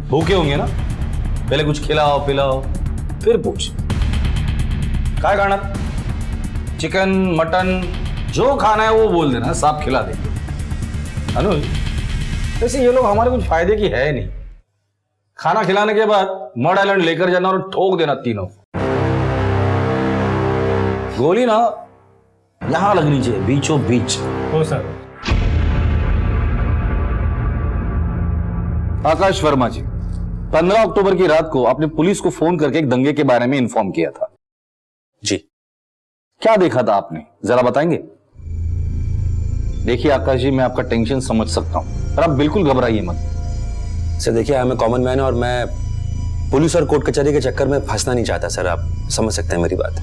भूखे होंगे ना। पहले कुछ खिलाओ पिलाओ, फिर पूछ। क्या खाना? चिकन, मटन, जो खाना है वो बोल देना, साफ खिला देंगे। अनुज, वैसे ये लोग हमारे कुछ फायदे की है नहीं। खाना खिलाने के बाद मड आइलैंड लेकर जाना और ठोक देना तीनों। गोली ना यहां लगनी चाहिए, बीचों बीच। हो सर। आकाश वर्मा जी, 15 अक्टूबर की रात को आपने पुलिस को फोन करके एक दंगे के बारे में इन्फॉर्म किया था। जी, क्या देखा था आपने, जरा बताएंगे? देखिए आकाश जी, मैं आपका टेंशन समझ सकता हूं, पर आप बिल्कुल घबराइए मत। सर देखिए, मैं कॉमन मैन और मैं पुलिस और कोर्ट कचहरी के चक्कर में फंसना नहीं चाहता सर। आप समझ सकते हैं मेरी बात।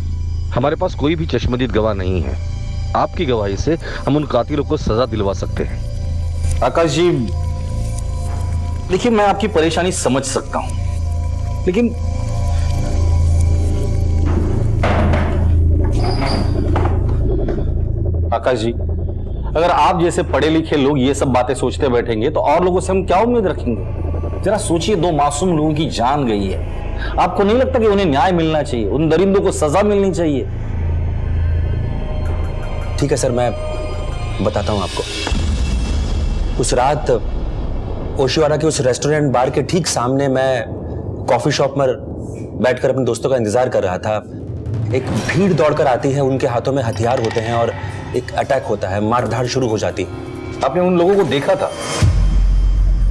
हमारे पास कोई भी चश्मदीद गवाह नहीं है। आपकी गवाही से हम उन कातिलों को सजा दिलवा सकते हैं। आकाश जी, देखिए मैं आपकी परेशानी समझ सकता हूं, लेकिन आकाश जी, अगर आप जैसे पढ़े लिखे लोग ये सब बातें सोचते बैठेंगे तो और लोगों से हम क्या उम्मीद रखेंगे? जरा सोचिए, 2 मासूम लोगों की जान गई है। आपको नहीं लगता कि उन्हें न्याय मिलना चाहिए, उन दरिंदों को सजा मिलनी चाहिए? ठीक है सर, मैं बताता हूं आपको। उस रात ओशिवाड़ा के उस रेस्टोरेंट बार के ठीक सामने मैं कॉफी शॉप में बैठकर अपने दोस्तों का इंतजार कर रहा था। एक भीड़ दौड़कर आती है, उनके हाथों में हथियार होते हैं और एक अटैक होता है, मारधाड़ शुरू हो जाती। आपने उन लोगों को देखा था?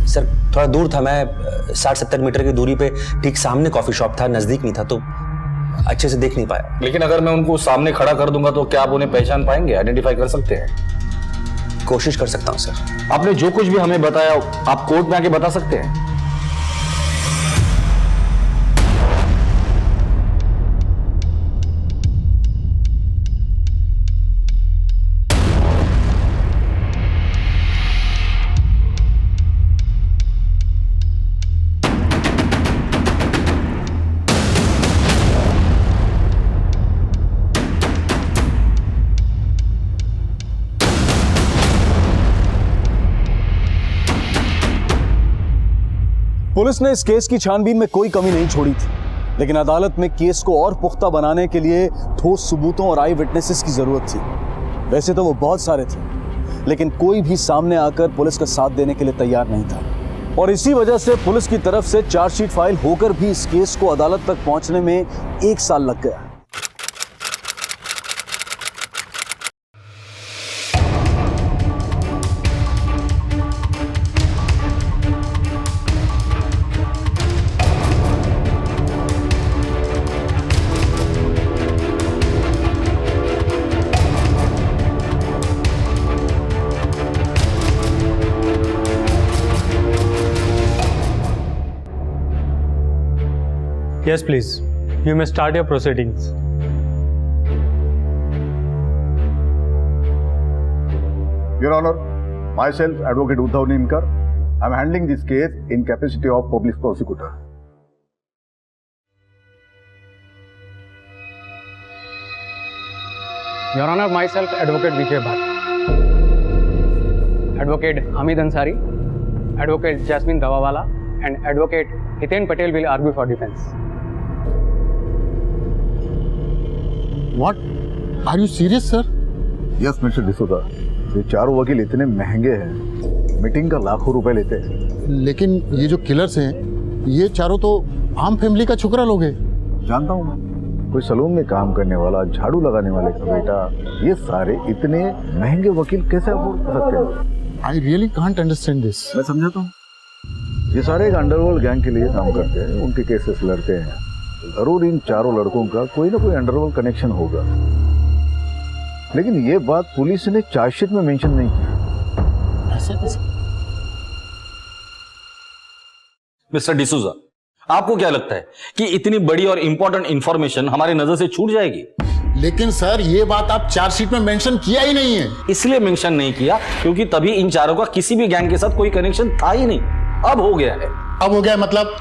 सर थोड़ा दूर था, मैं 60-70 मीटर की दूरी पे ठीक सामने कॉफी शॉप था, नजदीक नहीं था तो अच्छे से देख नहीं पाया। लेकिन अगर मैं उनको सामने खड़ा कर दूंगा तो क्या आप उन्हें पहचान पाएंगे, आइडेंटिफाई कर सकते हैं? कोशिश कर सकता हूं सर। आपने जो कुछ भी हमें बताया आप कोर्ट में आके बता सकते हैं। पुलिस ने इस केस की छानबीन में कोई कमी नहीं छोड़ी थी, लेकिन अदालत में केस को और पुख्ता बनाने के लिए ठोस सबूतों और आई विटनेसेस की जरूरत थी। वैसे तो वो बहुत सारे थे, लेकिन कोई भी सामने आकर पुलिस का साथ देने के लिए तैयार नहीं था, और इसी वजह से पुलिस की तरफ से चार्जशीट फाइल होकर भी इस केस को अदालत तक पहुंचने में 1 साल लग गया। Yes, please. You may start your proceedings. Your Honor, myself, Advocate Uddhav Nimkar, I am handling this case in capacity of public prosecutor. Your Honor, myself, Advocate Vijay Bhatt. Advocate Hamid Ansari, Advocate Jasmine Dawawala, and Advocate Hiten Patel will argue for defense. What? Are you serious, sir? Yes, Mr. D'Souza. ये चारों वकील इतने महंगे हैं, meeting का लाखों रुपए लेते हैं। लेकिन ये जो किलर्स हैं, ये चारों तो आम फैमिली का छोकरा लोग हैं। जानता हूँ मैं, कोई सलून में काम करने वाला, झाड़ू लगाने वाले का बेटा, ये सारे इतने महंगे वकील कैसे अफोर्ड कर सकते हैं? I really can't understand this. मैं समझाता हूँ। ये सारे एक अंडरवर्ल्ड गैंग के लिए काम करते हैं, उनके केसेस लड़ते हैं। जरूर इन चारों लड़कों का कोई ना कोई अंडरवर्ल्ड कनेक्शन होगा, लेकिन ये बात पुलिस ने चार्जशीट में मेंशन नहीं की। ऐसा कैसे? मिस्टर डिसूजा, आपको क्या लगता है कि इतनी बड़ी और इंपॉर्टेंट इंफॉर्मेशन हमारी नजर से छूट जाएगी? लेकिन सर, ये बात आप चार्जशीट में मेंशन किया ही नहीं है। इसलिए मेंशन नहीं किया क्योंकि तभी इन चारों का किसी भी गैंग के साथ कोई कनेक्शन था ही नहीं। अब हो गया है। अब हो गया मतलब?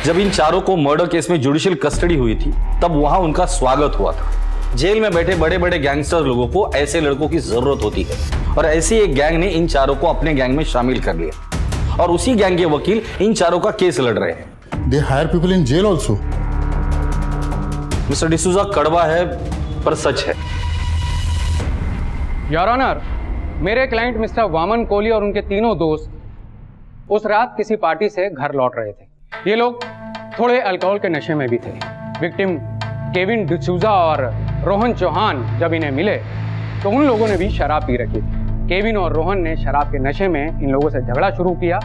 जब इन चारों को मर्डर केस में जुडिशियल कस्टडी हुई थी, तब वहां उनका स्वागत हुआ था। जेल में बैठे बड़े बड़े गैंगस्टर लोगों को ऐसे लड़कों की जरूरत होती है, और ऐसी एक गैंग ने इन चारों को अपने गैंग में शामिल कर लिया, और उसी गैंग के वकील इन चारों का केस लड़ रहे हैं। They hire people in jail also. Mister D'Souza, कड़वा है पर सच है। योर ऑनर, मेरे क्लाइंट मिस्टर वामन कोहली और उनके तीनों दोस्त उस रात किसी पार्टी से घर लौट रहे थे। ये लोग थोड़े अल्कोहल के नशे में भी थे। विक्टिम केविन डिसूजा और रोहन चौहान जब इन्हें मिले तो उन लोगों ने भी शराब पी रखी थी। केविन और रोहन ने शराब के नशे में इन लोगों से झगड़ा शुरू किया,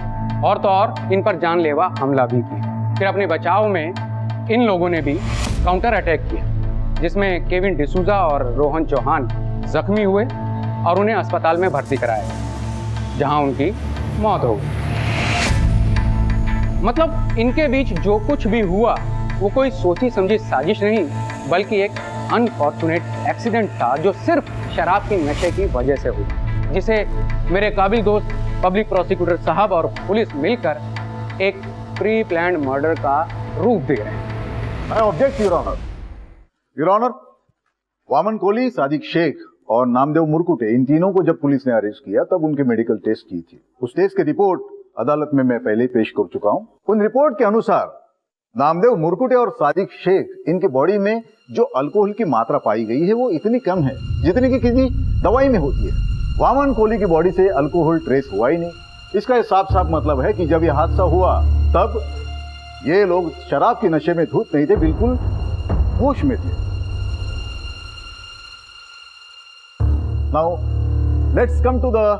और तो और इन पर जानलेवा हमला भी किया। फिर अपने बचाव में इन लोगों ने भी काउंटर अटैक किया, जिसमें केविन डिसूजा और रोहन चौहान जख्मी हुए और उन्हें अस्पताल में भर्ती कराया, जहां उनकी मौत हो गई। मतलब इनके बीच जो कुछ भी हुआ वो कोई सोची समझी साजिश नहीं, बल्कि एक अनफॉर्चुनेट एक्सीडेंट था जो सिर्फ शराब के नशे की वजह से हुआ, जिसे मेरे काबिल दोस्त पब्लिक प्रोसिक्यूटर साहब और पुलिस मिलकर एक प्री प्लान्ड मर्डर का रूप दे रहे हैं। I object your honour. Your honour, Vaman Kohli, Sadiq Shaikh और नामदेव मुरकुटे, इन तीनों को जब पुलिस ने अरेस्ट किया तब उनके मेडिकल टेस्ट की थी। उस टेस्ट की रिपोर्ट अदालत में मैं पहले पेश कर चुका हूं। उन रिपोर्ट के अनुसार नामदेव मुरकुटे और सादिक शेख, इनके बॉडी में जो अल्कोहल की मात्रा पाई गई है वो इतनी कम है जितनी कि किसी दवाई में होती है। वामन कोहली की बॉडी से अल्कोहल ट्रेस हुआ ही नहीं। इसका ये साफ साफ मतलब है कि जब यह हादसा हुआ तब ये लोग शराब के नशे में धुत नहीं थे, बिल्कुल होश में थे। Now let's come to the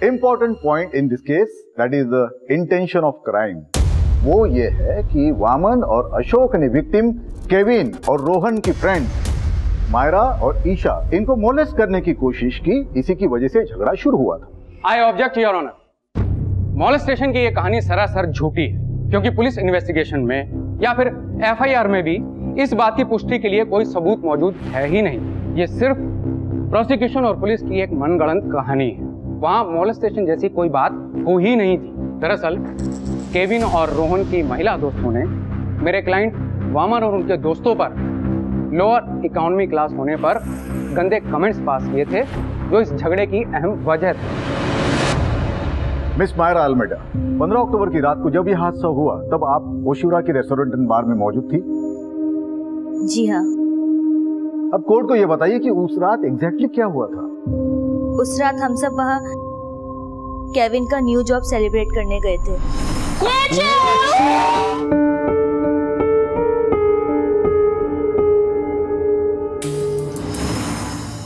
important point in this case, that is the intention of crime. वो ये है कि वामन और अशोक ने विक्टिम केविन और रोहन की फ्रेंड मायरा और ईशा, इनको मोलेस्ट करने की कोशिश की। इसी की वजह से झगड़ा शुरू हुआ था। I object your honour. Molestation की ये कहानी सरासर झूठी है, क्योंकि पुलिस इन्वेस्टिगेशन में या फिर एफआईआर में भी इस बात की पुष्टि के लिए कोई सबूत मौजूद है ही नहीं। ये सिर्फ प्रोसिक्यूशन और पुलिस की एक मनगढ़ंत कहानी है। वहां मॉलेस्टेशन जैसी कोई बात हो ही नहीं थी। दरअसल केविन और रोहन की महिला दोस्तों ने मेरे क्लाइंट वामन और उनके दोस्तों पर लोअर इकोनॉमी क्लास होने पर गंदे कमेंट्स पास किए थे, जो इस झगड़े की अहम वजह थे। मिस मायरा अल्मेडा, 15 अक्टूबर की रात को जब यह हादसा हुआ तब आप ओशिवरा के रेस्टोरेंट एंड बार में मौजूद थी? जी हाँ। अब कोर्ट को यह बताइए कि उस रात एग्जैक्टली क्या हुआ था? उस रात हम सब वहाँ केविन का न्यू जॉब सेलिब्रेट करने गए थे।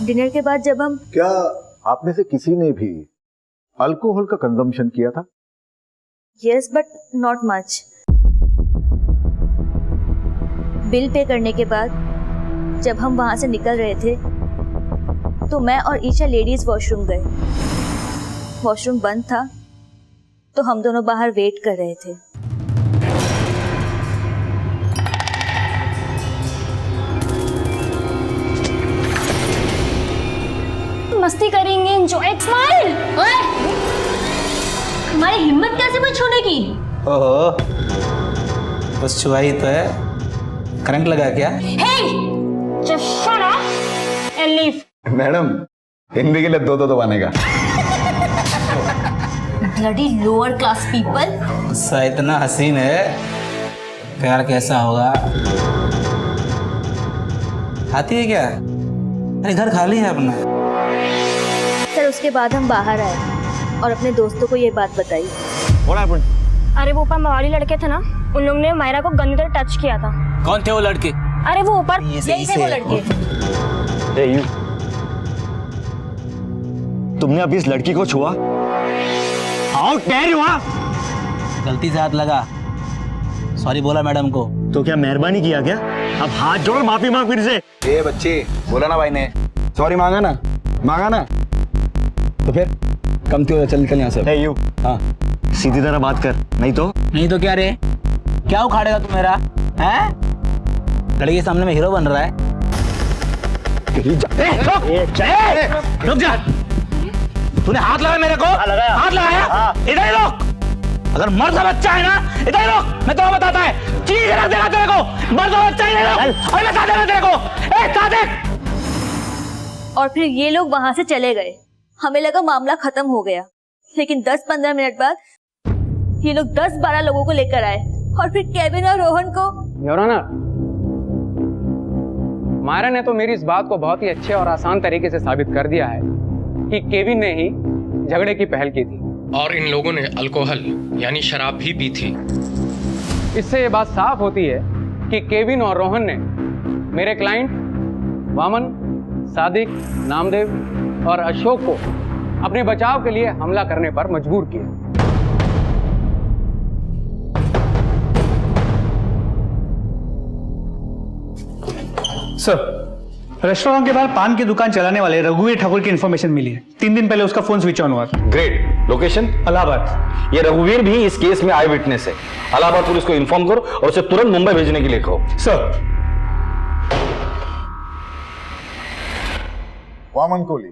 डिनर के बाद जब हम क्या आप में से किसी ने भी अल्कोहल का कंजम्पशन किया था? Yes but not much. Bill pay करने के बाद जब हम वहां से निकल रहे थे तो मैं और ईशा लेडीज वॉशरूम गए। वॉशरूम बंद था तो हम दोनों बाहर वेट कर रहे थे। मस्ती करेंगे, एंजॉय, स्माइल। हमारी हिम्मत कैसे हुई छूने की? ओहो, बस छुआ ही तो है, करंट लगा क्या? Hey, just shut up and leave. Madam, Hindi के लिए दो बनेगा। Bloody lower class people. गुस्सा इतना हसीन है, प्यार कैसा होगा? आती है क्या? अरे घर खाली है अपना। सर उसके बाद हम बाहर आए और अपने दोस्तों को ये बात बताई। अरे वो ऊपर मवाली लड़के थे ना, उन लोगों ने मायरा को गंदी तरह टच किया था। कौन थे वो लड़के? अरे वो ऊपर यही थे वो लड़के। तुमने अभी इस लड़की को छुआ? How dare you! गलती से हाथ लगा, सॉरी बोला मैडम को। तो क्या मेहरबानी किया क्या? अब हाथ जोड़ माफी मांग फिर से। ए बच्चे, बोला ना भाई ने, सॉरी मांगा ना, तो फिर कमती हो, चल निकल यहाँ से। यू, हाँ सीधी तरह बात कर, नहीं तो क्या रे, क्या उखाड़ेगा तू मेरा? हैं? लड़की के सामने में हीरो बन रहा है। रुक जा। तूने हाथ लगाया मेरे को? हाथ लगाया? इधर ही रोक। अगर मर्द का बच्चा है ना, इधर ही रोक। मैं तुम्हें बताता है, चीज रख देगा तेरे को। मर्द का बच्चा ही नहीं रोक। और मैं बता देगा तेरे को। सादिक। और फिर ये लोग वहां से चले गए। हमें लगा मामला खत्म हो गया, लेकिन 10-15 मिनट बाद ये लोग 10-12 लोगों को लेकर आए और फिर केविन और रोहन को। योर ऑनर, मायरा ने तो मेरी इस बात को बहुत ही अच्छे और आसान तरीके से साबित कर दिया है कि केविन ने ही झगड़े की पहल की थी और इन लोगों ने अल्कोहल यानी शराब भी पी थी। इससे ये बात साफ होती है कि केविन और रोहन ने मेरे क्लाइंट वामन, सादिक, नामदेव और अशोक को अपने बचाव के लिए हमला करने पर मजबूर किया। सर, रेस्टोरेंट के बाहर पान की दुकान चलाने वाले रघुवीर ठाकुर की इंफॉर्मेशन मिली है। 3 दिन पहले उसका फोन स्विच ऑन हुआ था। ग्रेट। लोकेशन? इलाहाबाद। ये रघुवीर भी इस केस में आई विटनेस है। इलाहाबाद पुलिस को इन्फॉर्म करो और उसे तुरंत मुंबई भेजने के लिए कहो। सर। वामन कोहली,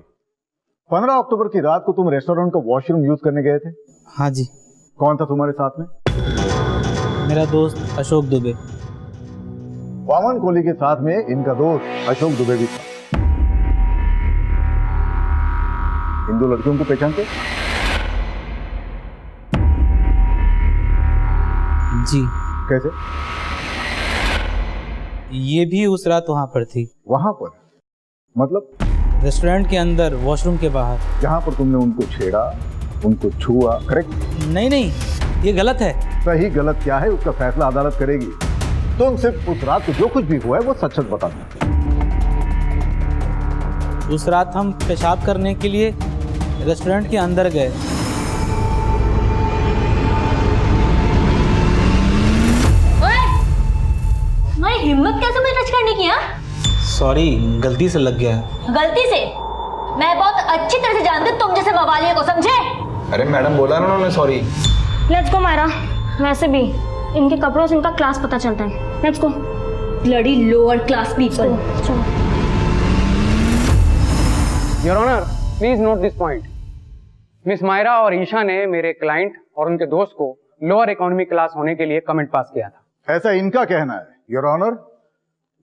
15 अक्टूबर की रात को तुम रेस्टोरेंट का वॉशरूम यूज करने गए थे? हाँ जी। कौन था तुम्हारे साथ में? मेरा दोस्त अशोक दुबे। वामन कोहली के साथ में इनका दोस्त अशोक दुबे भी था। इन 2 लड़कियों को पहचानते? जी। कैसे? ये भी उस रात वहां पर थी। वहां पर मतलब? रेस्टोरेंट के अंदर, वॉशरूम के बाहर। जहां पर तुमने उनको छेड़ा, उनको छुआ, करेक्ट? नहीं, ये गलत है। सही गलत क्या है उसका फैसला अदालत करेगी। तुम सिर्फ उस रात को जो कुछ भी हुआ है वो सच बता दो। उस रात हम पेशाब करने के लिए रेस्टोरेंट के अंदर गए। तुम्हारी हिम्मत कैसे मुझे टच करने की? सॉरी, गलती से लग गया। गलती से? मैं बहुत अच्छी तरह से जानती हूँ तुम जैसे मवालियों को, समझे? अरे मैडम बोला ना उन्होंने सॉरी। Let's go Myra. वैसे भी इनके कपड़ों से इनका क्लास पता चलता है। Let's go. Bloody lower class people. Your honour, please note this point. Miss Myra और ईशा ने मेरे क्लाइंट और उनके दोस्त को लोअर इकोनॉमी क्लास होने के लिए कमेंट पास किया था। ऐसा इनका कहना है योर ऑनर,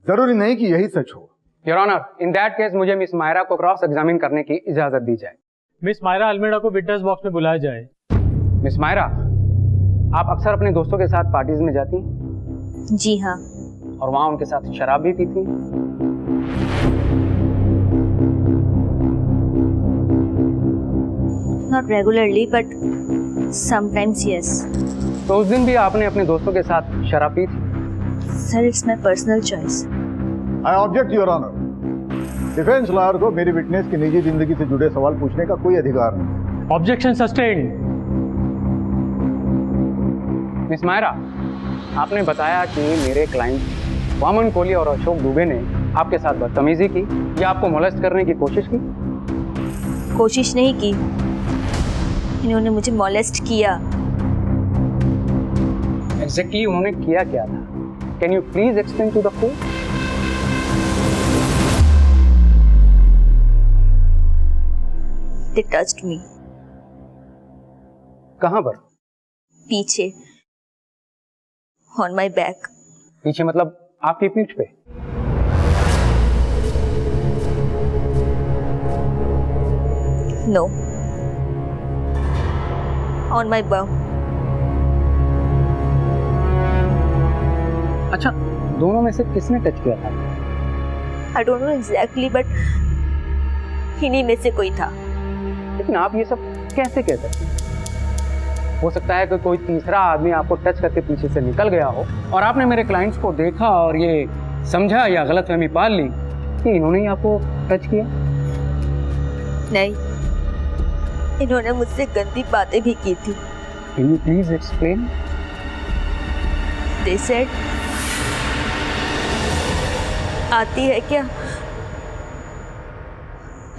जरूरी नहीं कि यही सच हो। Your honour, in that case मुझे मिस मायरा को क्रॉस एग्जामिन करने की इजाजत दी जाए। मिस मायरा अल्मेडा को विटनेस बॉक्स में बुलाया जाए। मिस मायरा, आप अक्सर अपने दोस्तों के साथ पार्टीज में जाती हैं? जी हाँ। और वहां उनके साथ शराब भी पीती हैं? Not regularly but sometimes yes. तो उस दिन भी आपने अपने दोस्तों के साथ शराब पी थी? Sir, it's my personal choice. I object your honour. Defence lawyer को मेरी विटनेस की निजी जिंदगी से जुड़े सवाल पूछने का कोई अधिकार नहीं। Objection sustained. मिस मायरा, आपने बताया कि मेरे क्लाइंट वामन कोहली और अशोक दुबे ने आपके साथ बदतमीजी की या आपको मोलेस्ट करने की कोशिश की? कोशिश नहीं की, इन्होंने मुझे मोलेस्ट किया। एग्जैक्टली उन्होंने किया क्या था? Can you please explain to the court? They touched me. कहाँ पर? पीछे, on my back. पीछे मतलब आपकी पीठ पे? No. On my bum. अच्छा, दोनों में से किसने टच किया था? I don't know exactly, but इन्हीं में से कोई था। लेकिन आप ये सब कैसे कह सकते हैं? हो सकता है कि कोई तीसरा आदमी आपको टच करके पीछे से निकल गया हो और आपने मेरे क्लाइंट्स को देखा और ये समझा या गलतफहमी पाल ली कि इन्होंने ही आपको टच किया। नहीं, इन्होंने मुझसे गंदी बातें भी की थी। Can you please explain? They said, आती है क्या?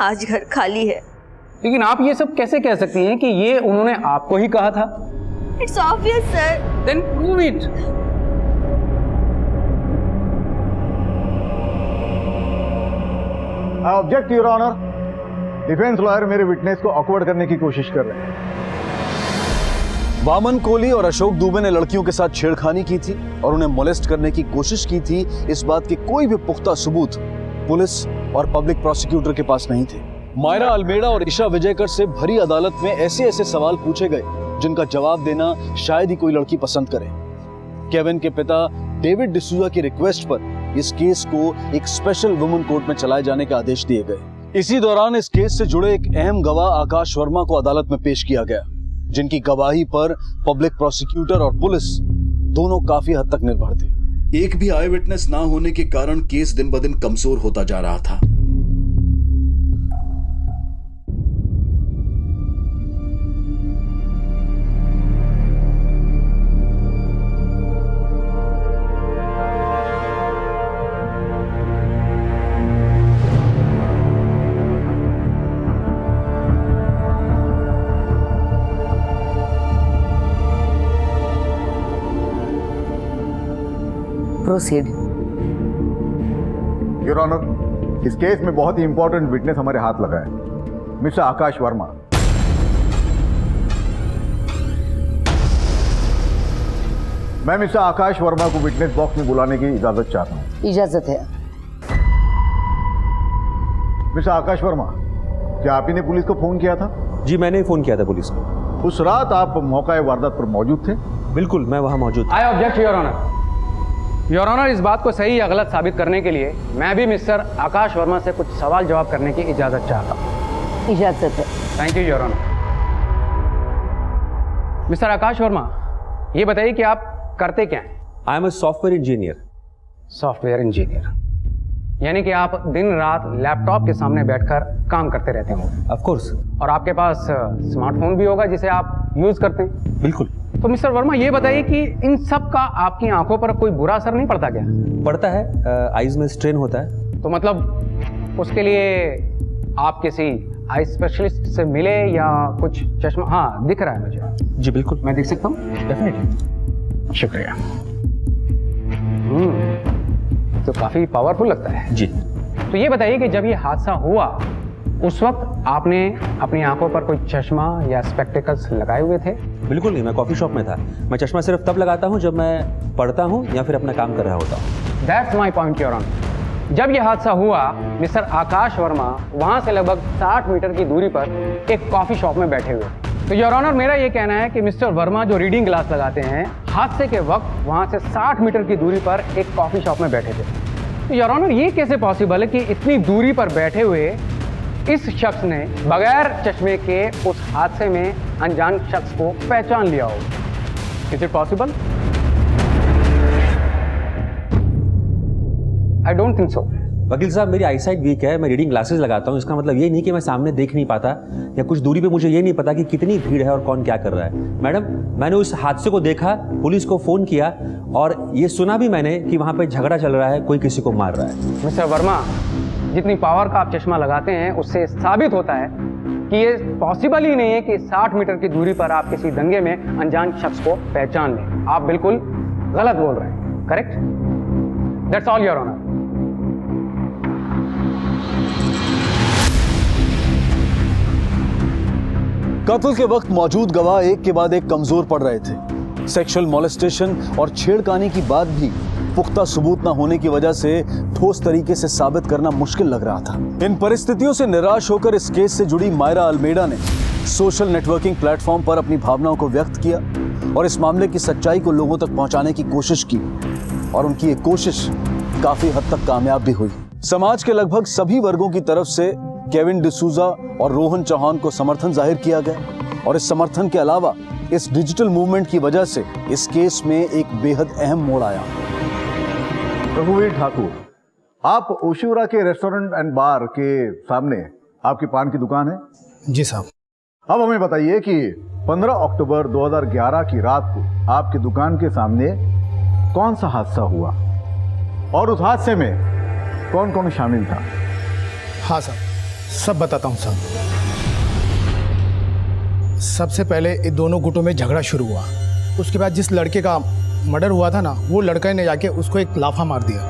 आज घर खाली है। लेकिन आप ये सब कैसे कह सकती हैं कि ये उन्होंने आपको ही कहा था? It's obvious, sir. Then prove it. I object your honour. Defence lawyer मेरे विटनेस को ऑकवर्ड करने की कोशिश कर रहे हैं। वामन कोहली और अशोक दुबे ने लड़कियों के साथ छेड़खानी की थी और उन्हें मोलेस्ट करने की कोशिश की थी। इस बात के कोई भी पुख्ता सबूत पुलिस और पब्लिक प्रोसिक्यूटर के पास नहीं थे। मायरा अल्मेडा और ईशा विजयकर से भरी अदालत में ऐसे ऐसे सवाल पूछे गए जिनका जवाब देना शायद ही कोई लड़की पसंद करे। केविन के पिता डेविड डिसूजा की रिक्वेस्ट पर इस केस को एक स्पेशल वुमेन कोर्ट में चलाए जाने के आदेश दिए गए। इसी दौरान इस केस से जुड़े एक अहम गवाह आकाश वर्मा को अदालत में पेश किया गया, जिनकी गवाही पर पब्लिक प्रोसिक्यूटर और पुलिस दोनों काफी हद तक निर्भर थे। एक भी आई विटनेस ना होने के कारण केस दिन ब दिन कमजोर होता जा रहा था। प्रोसीड। योर ऑनर, इस केस में बहुत ही इंपॉर्टेंट विटनेस हमारे हाथ लगा है, मिस्टर आकाश वर्मा। मैं मिस्टर आकाश वर्मा को विटनेस बॉक्स में बुलाने की इजाजत चाहता हूँ। इजाजत है। मिस्टर आकाश वर्मा, क्या आप ही ने पुलिस को फोन किया था? जी, मैंने फोन किया था पुलिस को। उस रात आप मौका वारदात पर मौजूद थे? बिल्कुल, मैं वहां मौजूद था। I object your honour. Your honour, इस बात को सही या गलत साबित करने के लिए मैं भी मिस्टर आकाश वर्मा से कुछ सवाल जवाब करने की इजाजत चाहता हूँ। इजाजत है। Thank you your honour. Mister Akash Verma, ये बताइए कि आप करते क्या हैं? I am a software engineer. Software engineer यानी कि आप दिन रात लैपटॉप के सामने बैठकर काम करते रहते होंगे? Of course. और आपके पास स्मार्टफोन भी होगा जिसे आप यूज करते हैं? बिल्कुल। तो मिस्टर वर्मा, ये बताइए कि इन सब का आपकी आंखों पर कोई बुरा असर नहीं पड़ता क्या? पड़ता है, आईज में स्ट्रेन होता है। तो मतलब उसके लिए आप किसी आई स्पेशलिस्ट से मिले या कुछ चश्मा? हाँ, दिख रहा है मुझे। जी बिल्कुल। मैं देख सकता हूँ? डेफिनेटली। शुक्रिया। तो काफी पावरफुल लगता है। जी। तो ये बताइए कि जब ये हादसा हुआ उस वक्त आपने अपनी आंखों पर कोई चश्मा या स्पेक्टिकल्स लगाए हुए थे? बिल्कुल नहीं, मैं कॉफी शॉप में था। मैं चश्मा सिर्फ तब लगाता हूं जब मैं पढ़ता हूं या फिर अपना काम कर रहा होता हूं। That's my point your honour. जब यह हादसा हुआ, मिस्टर आकाश वर्मा वहां से लगभग 60 मीटर की दूरी पर एक कॉफी शॉप में बैठे हुए। तो योर ऑनर, मेरा ये कहना है कि मिस्टर वर्मा जो रीडिंग ग्लास लगाते हैं, हादसे के वक्त वहां से 60 मीटर की दूरी पर एक कॉफी शॉप में बैठे थे। तो योर ऑनर, ये कैसे पॉसिबल है कि इतनी दूरी पर बैठे हुए इस शख्स ने बगैर चश्मे के उस हादसे में अनजान शख्स को पहचान लिया हो? Is it possible? I don't think so. वकील साहब, मेरी आईसाइट वीक है, मैं रीडिंग ग्लासेस लगाता हूँ। इसका मतलब ये नहीं कि मैं सामने देख नहीं पाता या कुछ दूरी पे मुझे ये नहीं पता कि कितनी भीड़ है और कौन क्या कर रहा है। मैडम, मैंने उस हादसे को देखा, पुलिस को फोन किया और ये सुना भी मैंने कि वहाँ पे झगड़ा चल रहा है, कोई किसी को मार रहा है। मिस्टर वर्मा, जितनी पावर का आप चश्मा लगाते हैं उससे साबित होता है कि ये पॉसिबल ही नहीं है कि 60 मीटर की दूरी पर आप किसी दंगे में अनजान शख्स को पहचान लें। आप बिल्कुल गलत बोल रहे हैं। Correct? That's all your honour. कत्ल के वक्त मौजूद गवाह एक के बाद एक कमजोर पड़ रहे थे। सेक्सुअल मॉलेस्टेशन और छेड़खानी की बात भी पुख्ता सबूत न होने की वजह से ठोस तरीके से साबित करना मुश्किल लग रहा था। इन परिस्थितियों से निराश होकर इस केस से जुड़ी मायरा अल्मेडा ने सोशल नेटवर्किंग प्लेटफॉर्म पर अपनी भावनाओं को व्यक्त किया और इस मामले की सच्चाई को लोगों तक पहुंचाने की कोशिश की और उनकी ये कोशिश काफी हद तक कामयाब भी हुई। समाज के लगभग सभी वर्गों की तरफ से केविन डिसूजा और रोहन चौहान को समर्थन जाहिर किया गया और इस समर्थन के अलावा इस डिजिटल मूवमेंट की वजह से इस केस में एक बेहद अहम मोड़ आया। रघुवीर ठाकुर, आप ओशिवरा के रेस्टोरेंट एंड बार के सामने आपकी पान की दुकान है? जी साहब। अब हमें बताइए कि 15 अक्टूबर 2011 की रात को आपकी दुकान के सामने कौन सा हादसा हुआ और उस हादसे में कौन कौन शामिल था? हाँ साहब, सब बताता हूँ साहब। सबसे पहले इन दोनों गुटों में झगड़ा शुरू हुआ। उसके बाद जिस लड़के का मर्डर हुआ था ना, वो लड़के ने जाके उसको एक लाफा मार दिया।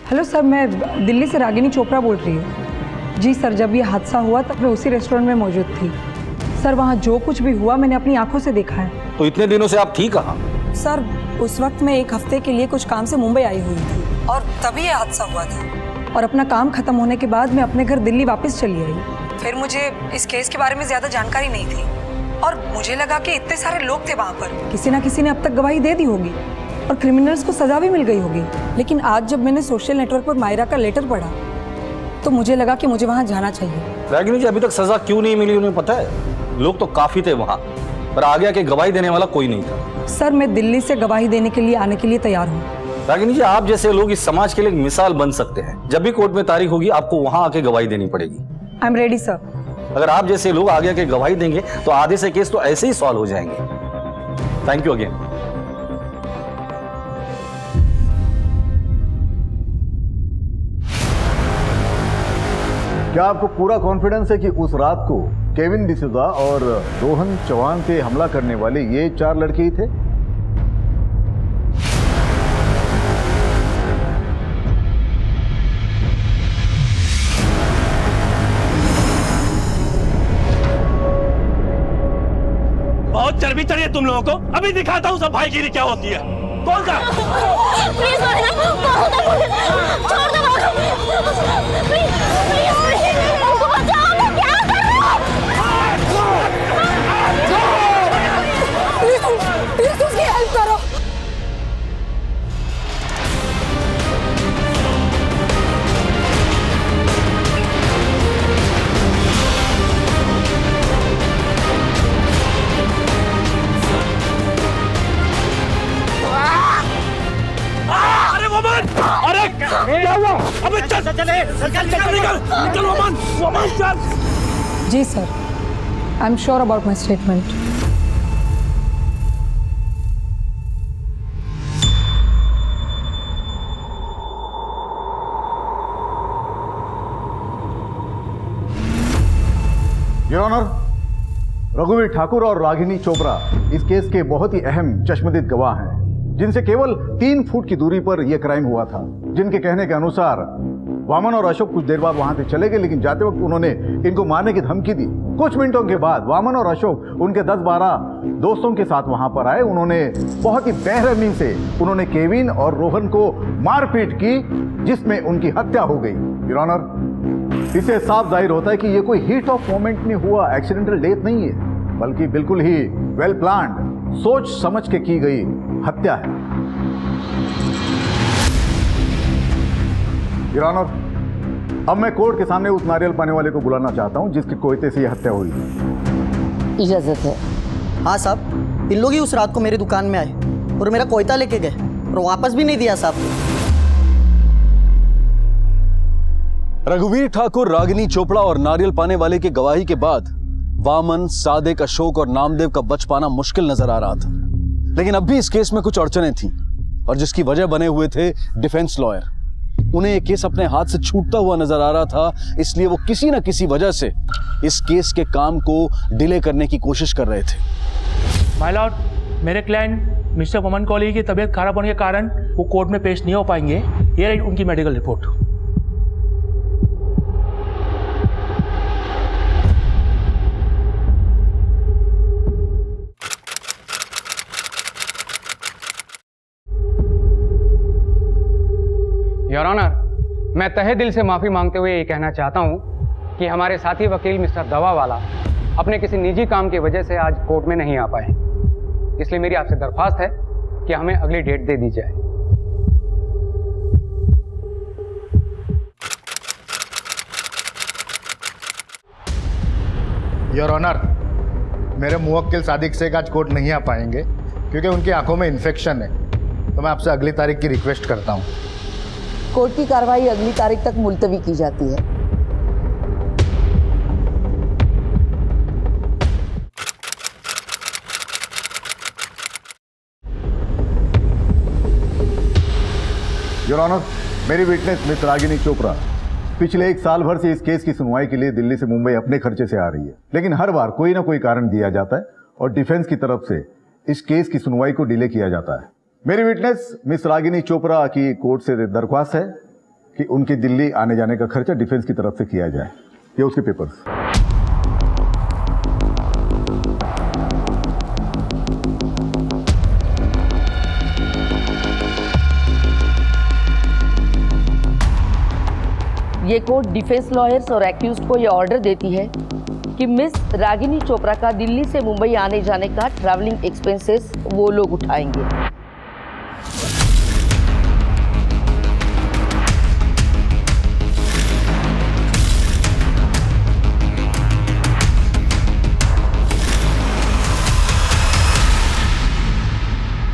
हेलो सर, मैं दिल्ली से रागिनी चोपड़ा बोल रही हूँ। जी सर, जब ये हादसा हुआ तब मैं उसी रेस्टोरेंट में मौजूद थी। सर, वहाँ जो कुछ भी हुआ मैंने अपनी आंखों से देखा है। तो इतने दिनों से आप थी कहाँ? सर, उस वक्त मैं एक हफ्ते के लिए कुछ काम से मुंबई आई हुई थी और तभी ये हादसा हुआ था। और अपना काम खत्म होने के बाद मैं अपने घर दिल्ली वापस चली आई। फिर मुझे इस केस के बारे में ज़्यादा जानकारी नहीं थी और मुझे लगा कि इतने सारे लोग थे वहाँ पर, किसी ना किसी ने अब तक गवाही दे दी होगी और क्रिमिनल्स को सजा भी मिल गई होगी। लेकिन आज जब मैंने सोशल नेटवर्क पर मायरा का लेटर पढ़ा तो मुझे लगा कि मुझे वहाँ जाना चाहिए। रागिनी जी, अभी तक सजा क्यों नहीं मिली उन्हें पता है? लोग तो काफी थे वहाँ, पर आगे आके गवाही देने वाला कोई नहीं था। सर, मैं दिल्ली से गवाही देने के लिए आने के लिए तैयार हूँ। रागिनी जी, आप जैसे लोग इस समाज के लिए एक मिसाल बन सकते हैं। जब भी कोर्ट में तारीख होगी आपको वहाँ आके गवाही देनी पड़ेगी। I am ready sir. अगर आप जैसे लोग आगे आके गवाही देंगे तो आधे से केस तो ऐसे ही सॉल्व हो जाएंगे। Thank you again. क्या आपको पूरा कॉन्फिडेंस है कि उस रात को केविन डिसूजा और रोहन चौहान पे हमला करने वाले ये 4 लड़के ही थे? बहुत चर्बी चढ़ी है तुम लोगों को। अभी दिखाता हूँ सब भाईगिरी क्या होती है। कौन सा? प्लीज छोड़ दो, प्लीज बचाओ, क्या कर रहे हो? प्लीज उसकी हेल्प करो। अरे वमन! अरे क्या हुआ? अबे चल निकल वमन चल। जी sir, I am sure about my statement. Your honour, रघुवीर ठाकुर और रागिनी चोपड़ा इस केस के बहुत ही अहम चश्मदीद गवाह हैं, जिनसे केवल 3 फुट की दूरी पर यह क्राइम हुआ था। जिनके कहने के अनुसार वामन और अशोक कुछ देर बाद वहां से चले गए, लेकिन जाते वक्त उन्होंने इनको मारने की धमकी दी। कुछ मिनटों के बाद वामन और अशोक उनके 10-12 दोस्तों के साथ वहां पर आए। उन्होंने बहुत ही बेरहमी से उन्होंने केविन और रोहन को मारपीट की, जिसमें उनकी हत्या हो गई। योर ऑनर, इससे साफ जाहिर होता है कि यह कोई हीट ऑफ मोमेंट में हुआ एक्सीडेंटल डेथ नहीं है, बल्कि बिल्कुल ही वेल प्लान्ड, सोच समझ के की गई हत्या है। योर ऑनर, अब मैं कोर्ट के सामने उस नारियल पाने वाले को बुलाना चाहता हूं जिसके कोयते से यह हत्या हुई। इजाजत है। हाँ साहब, इन लोग ही उस रात को मेरी दुकान में आए और मेरा कोयता लेके गए और वापस भी नहीं दिया साहब। रघुवीर ठाकुर, रागिनी चोपड़ा और नारियल पाने वाले की गवाही के बाद वामन, सादिक, अशोक और नामदेव का बच पाना मुश्किल नजर आ रहा था। लेकिन अब भी इस केस में कुछ अड़चनें थीं और जिसकी वजह बने हुए थे डिफेंस लॉयर। उन्हें यह केस अपने हाथ से छूटता हुआ नजर आ रहा था, इसलिए वो किसी न किसी वजह से इस केस के काम को डिले करने की कोशिश कर रहे थे। माय लॉर्ड, मेरे क्लाइंट मिस्टर वामन कोहली की तबीयत खराब होने के कारण वो कोर्ट में पेश नहीं हो पाएंगे। ये रही उनकी मेडिकल रिपोर्ट। योर ऑनर, मैं तहे दिल से माफ़ी मांगते हुए ये कहना चाहता हूँ कि हमारे साथी वकील मिस्टर दवावाला अपने किसी निजी काम की वजह से आज कोर्ट में नहीं आ पाए, इसलिए मेरी आपसे दरख्वास्त है कि हमें अगली डेट दे दी जाए। योर ऑनर, मेरे मुवक्किल सादिक शेख आज कोर्ट नहीं आ पाएंगे क्योंकि उनकी आंखों में इन्फेक्शन है, तो मैं आपसे अगली तारीख की रिक्वेस्ट करता हूँ। कोर्ट की कार्रवाई अगली तारीख तक मुलतवी की जाती है। योर ऑनर, मेरी विटनेस मिस रागिनी चोपड़ा पिछले 1 साल भर से इस केस की सुनवाई के लिए दिल्ली से मुंबई अपने खर्चे से आ रही है, लेकिन हर बार कोई ना कोई कारण दिया जाता है और डिफेंस की तरफ से इस केस की सुनवाई को डिले किया जाता है। मेरी विटनेस मिस रागिनी चोपड़ा की कोर्ट से दरख्वास्त है कि उनके दिल्ली आने जाने का खर्चा डिफेंस की तरफ से किया जाए। ये उसके पेपर्स। ये कोर्ट डिफेंस लॉयर्स और एक्यूज्ड को ये ऑर्डर देती है कि मिस रागिनी चोपड़ा का दिल्ली से मुंबई आने जाने का ट्रैवलिंग एक्सपेंसेस वो लोग उठाएंगे।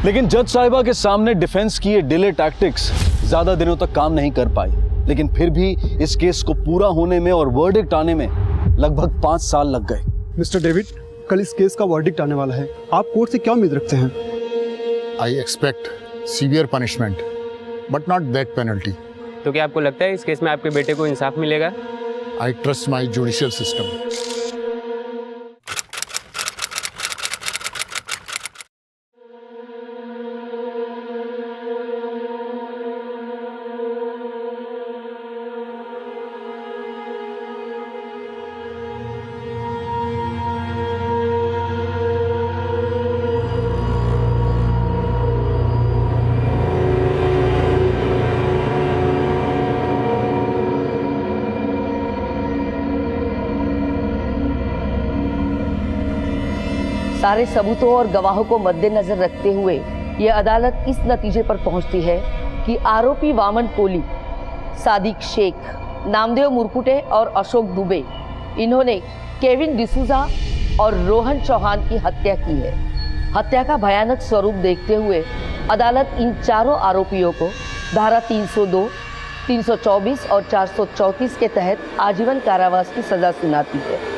लेकिन जज साहिबा के सामने डिफेंस की ये डिले टैक्टिक्स ज्यादा दिनों तक काम नहीं कर पाई, लेकिन फिर भी इस केस को पूरा होने में और वर्डिक्ट आने में लगभग 5 साल लग गए। मिस्टर डेविड, कल इस केस का वर्डिक्ट आने वाला है, आप कोर्ट से क्या उम्मीद रखते हैं? I expect severe punishment but not death penalty. तो क्या आपको लगता है इस केस में आपके बेटे को इंसाफ मिलेगा? I trust my judicial system. सारे सबूतों और गवाहों को मद्देनजर रखते हुए यह अदालत इस नतीजे पर पहुंचती है कि आरोपी वामन कोहली, सादिक शेख, नामदेव मुरकुटे और अशोक दुबे, इन्होंने केविन डिसूजा और रोहन चौहान की हत्या की है। हत्या का भयानक स्वरूप देखते हुए अदालत इन चारों आरोपियों को धारा 302, 324 और 434 के तहत आजीवन कारावास की सजा सुनाती है।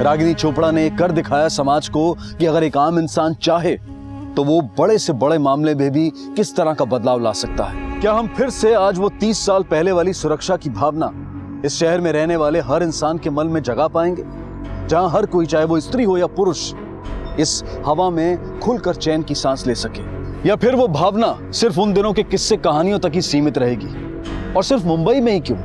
रागिनी चोपड़ा ने कर दिखाया समाज को कि अगर एक आम इंसान चाहे तो वो बड़े से बड़े मामले में भी किस तरह का बदलाव ला सकता है। क्या हम फिर से आज वो 30 साल पहले वाली सुरक्षा की भावना इस शहर में रहने वाले हर इंसान के मन में जगा पाएंगे, जहां हर कोई, चाहे वो स्त्री हो या पुरुष, इस हवा में खुलकर चैन की सांस ले सके? या फिर वो भावना सिर्फ उन दिनों के किस्से कहानियों तक ही सीमित रहेगी? और सिर्फ मुंबई में ही क्यों,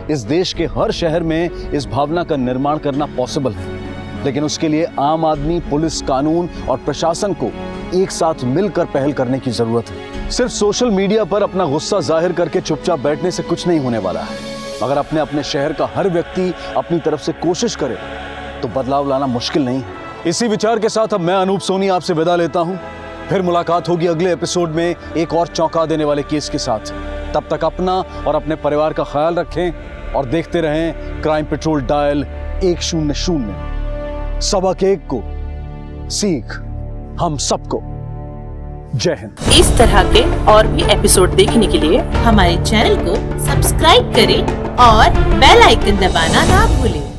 इस देश के हर शहर में इस भावना का निर्माण करना पॉसिबल है। लेकिन उसके लिए आम आदमी, पुलिस, कानून और प्रशासन को एक साथ मिलकर पहल करने की जरूरत है। सिर्फ सोशल मीडिया पर अपना गुस्सा जाहिर करके चुपचाप बैठने से कुछ नहीं होने वाला है। अगर अपने अपने शहर का हर व्यक्ति अपनी तरफ से कोशिश करे तो बदलाव लाना मुश्किल नहीं है। इसी विचार के साथ अब मैं अनूप सोनी आपसे विदा लेता हूं। फिर मुलाकात होगी अगले एपिसोड में एक और चौंका देने वाले केस के साथ। तब तक अपना और अपने परिवार का ख्याल रखें और देखते रहें क्राइम पेट्रोल डायल 100। सबक एक को सीख हम सबको। जय हिंद। इस तरह के और भी एपिसोड देखने के लिए हमारे चैनल को सब्सक्राइब करें और बेल आइकन दबाना ना भूलें।